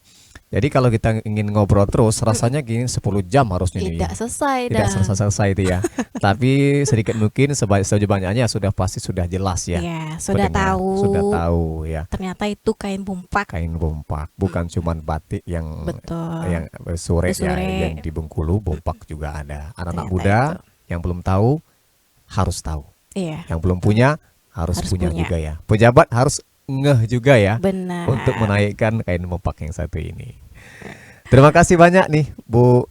Jadi kalau kita ingin ngobrol terus rasanya gini 10 jam harusnya nih. Tidak selesai Tidak dah. selesai itu ya. Tapi sedikit mungkin sejauh banyaknya sudah pasti sudah jelas ya. Ya, sudah pendengar. tahu. Sudah tahu ya. Ternyata itu kain bumpak. Kain bompak bukan cuman batik yang Betul. yang sore ya, Sore. yang di Bengkulu bompak juga ada. Anak-anak Ternyata muda itu. yang belum tahu harus tahu. Iya, Yang belum punya harus Harus punya punya. juga ya. Pejabat harus ngeh juga ya benar. untuk menaikkan kain bompak yang satu ini. Terima kasih banyak nih Bu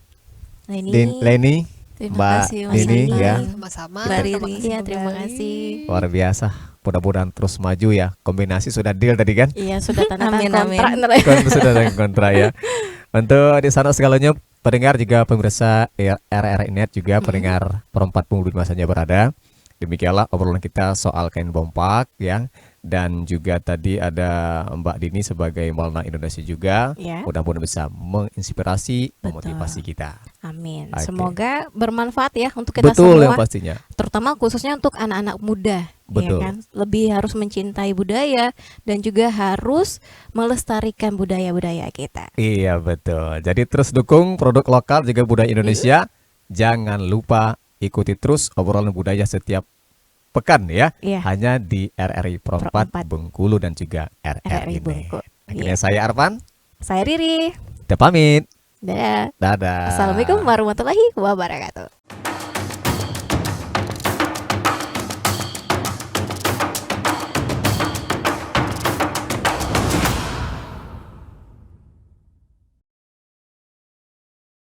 Leni, Terima Mbak kasih, Mas Dini Andi. ya. Sama-sama. Mbak Terima Riri. kasih Iya, terima kembali. kasih. Luar biasa. Mudah-mudahan terus maju ya. Kombinasi sudah deal tadi kan? Iya, sudah tanda Amin, tangan kontrak. amin. ntar ya. Sudah ada kontrak ya. Untuk di sana segalanya pendengar juga pemirsa RRI Net juga pendengar perempat punggung di masanya berada. Demikianlah obrolan kita soal kain bompak ya. Dan juga tadi ada Mbak Dini sebagai Malna Indonesia juga. Ya. Mudah-mudahan bisa menginspirasi, Betul. memotivasi kita. Amin. Oke. Semoga bermanfaat ya untuk kita Betul semua. yang pastinya. Terutama khususnya untuk anak-anak muda, Betul. ya kan? Lebih harus mencintai budaya dan juga harus melestarikan budaya-budaya kita. Iya betul. Jadi terus dukung produk lokal juga budaya Indonesia. Jangan lupa ikuti terus obrolan budaya setiap pekan ya. Iya. Hanya di RRI Perempat Perempat. Bengkulu dan juga RRI RRI Net. Bengkulu. Akhirnya Iya. saya Arfan. Saya Riri. Kita pamit. Dadah. Dadah. Assalamualaikum warahmatullahi wabarakatuh.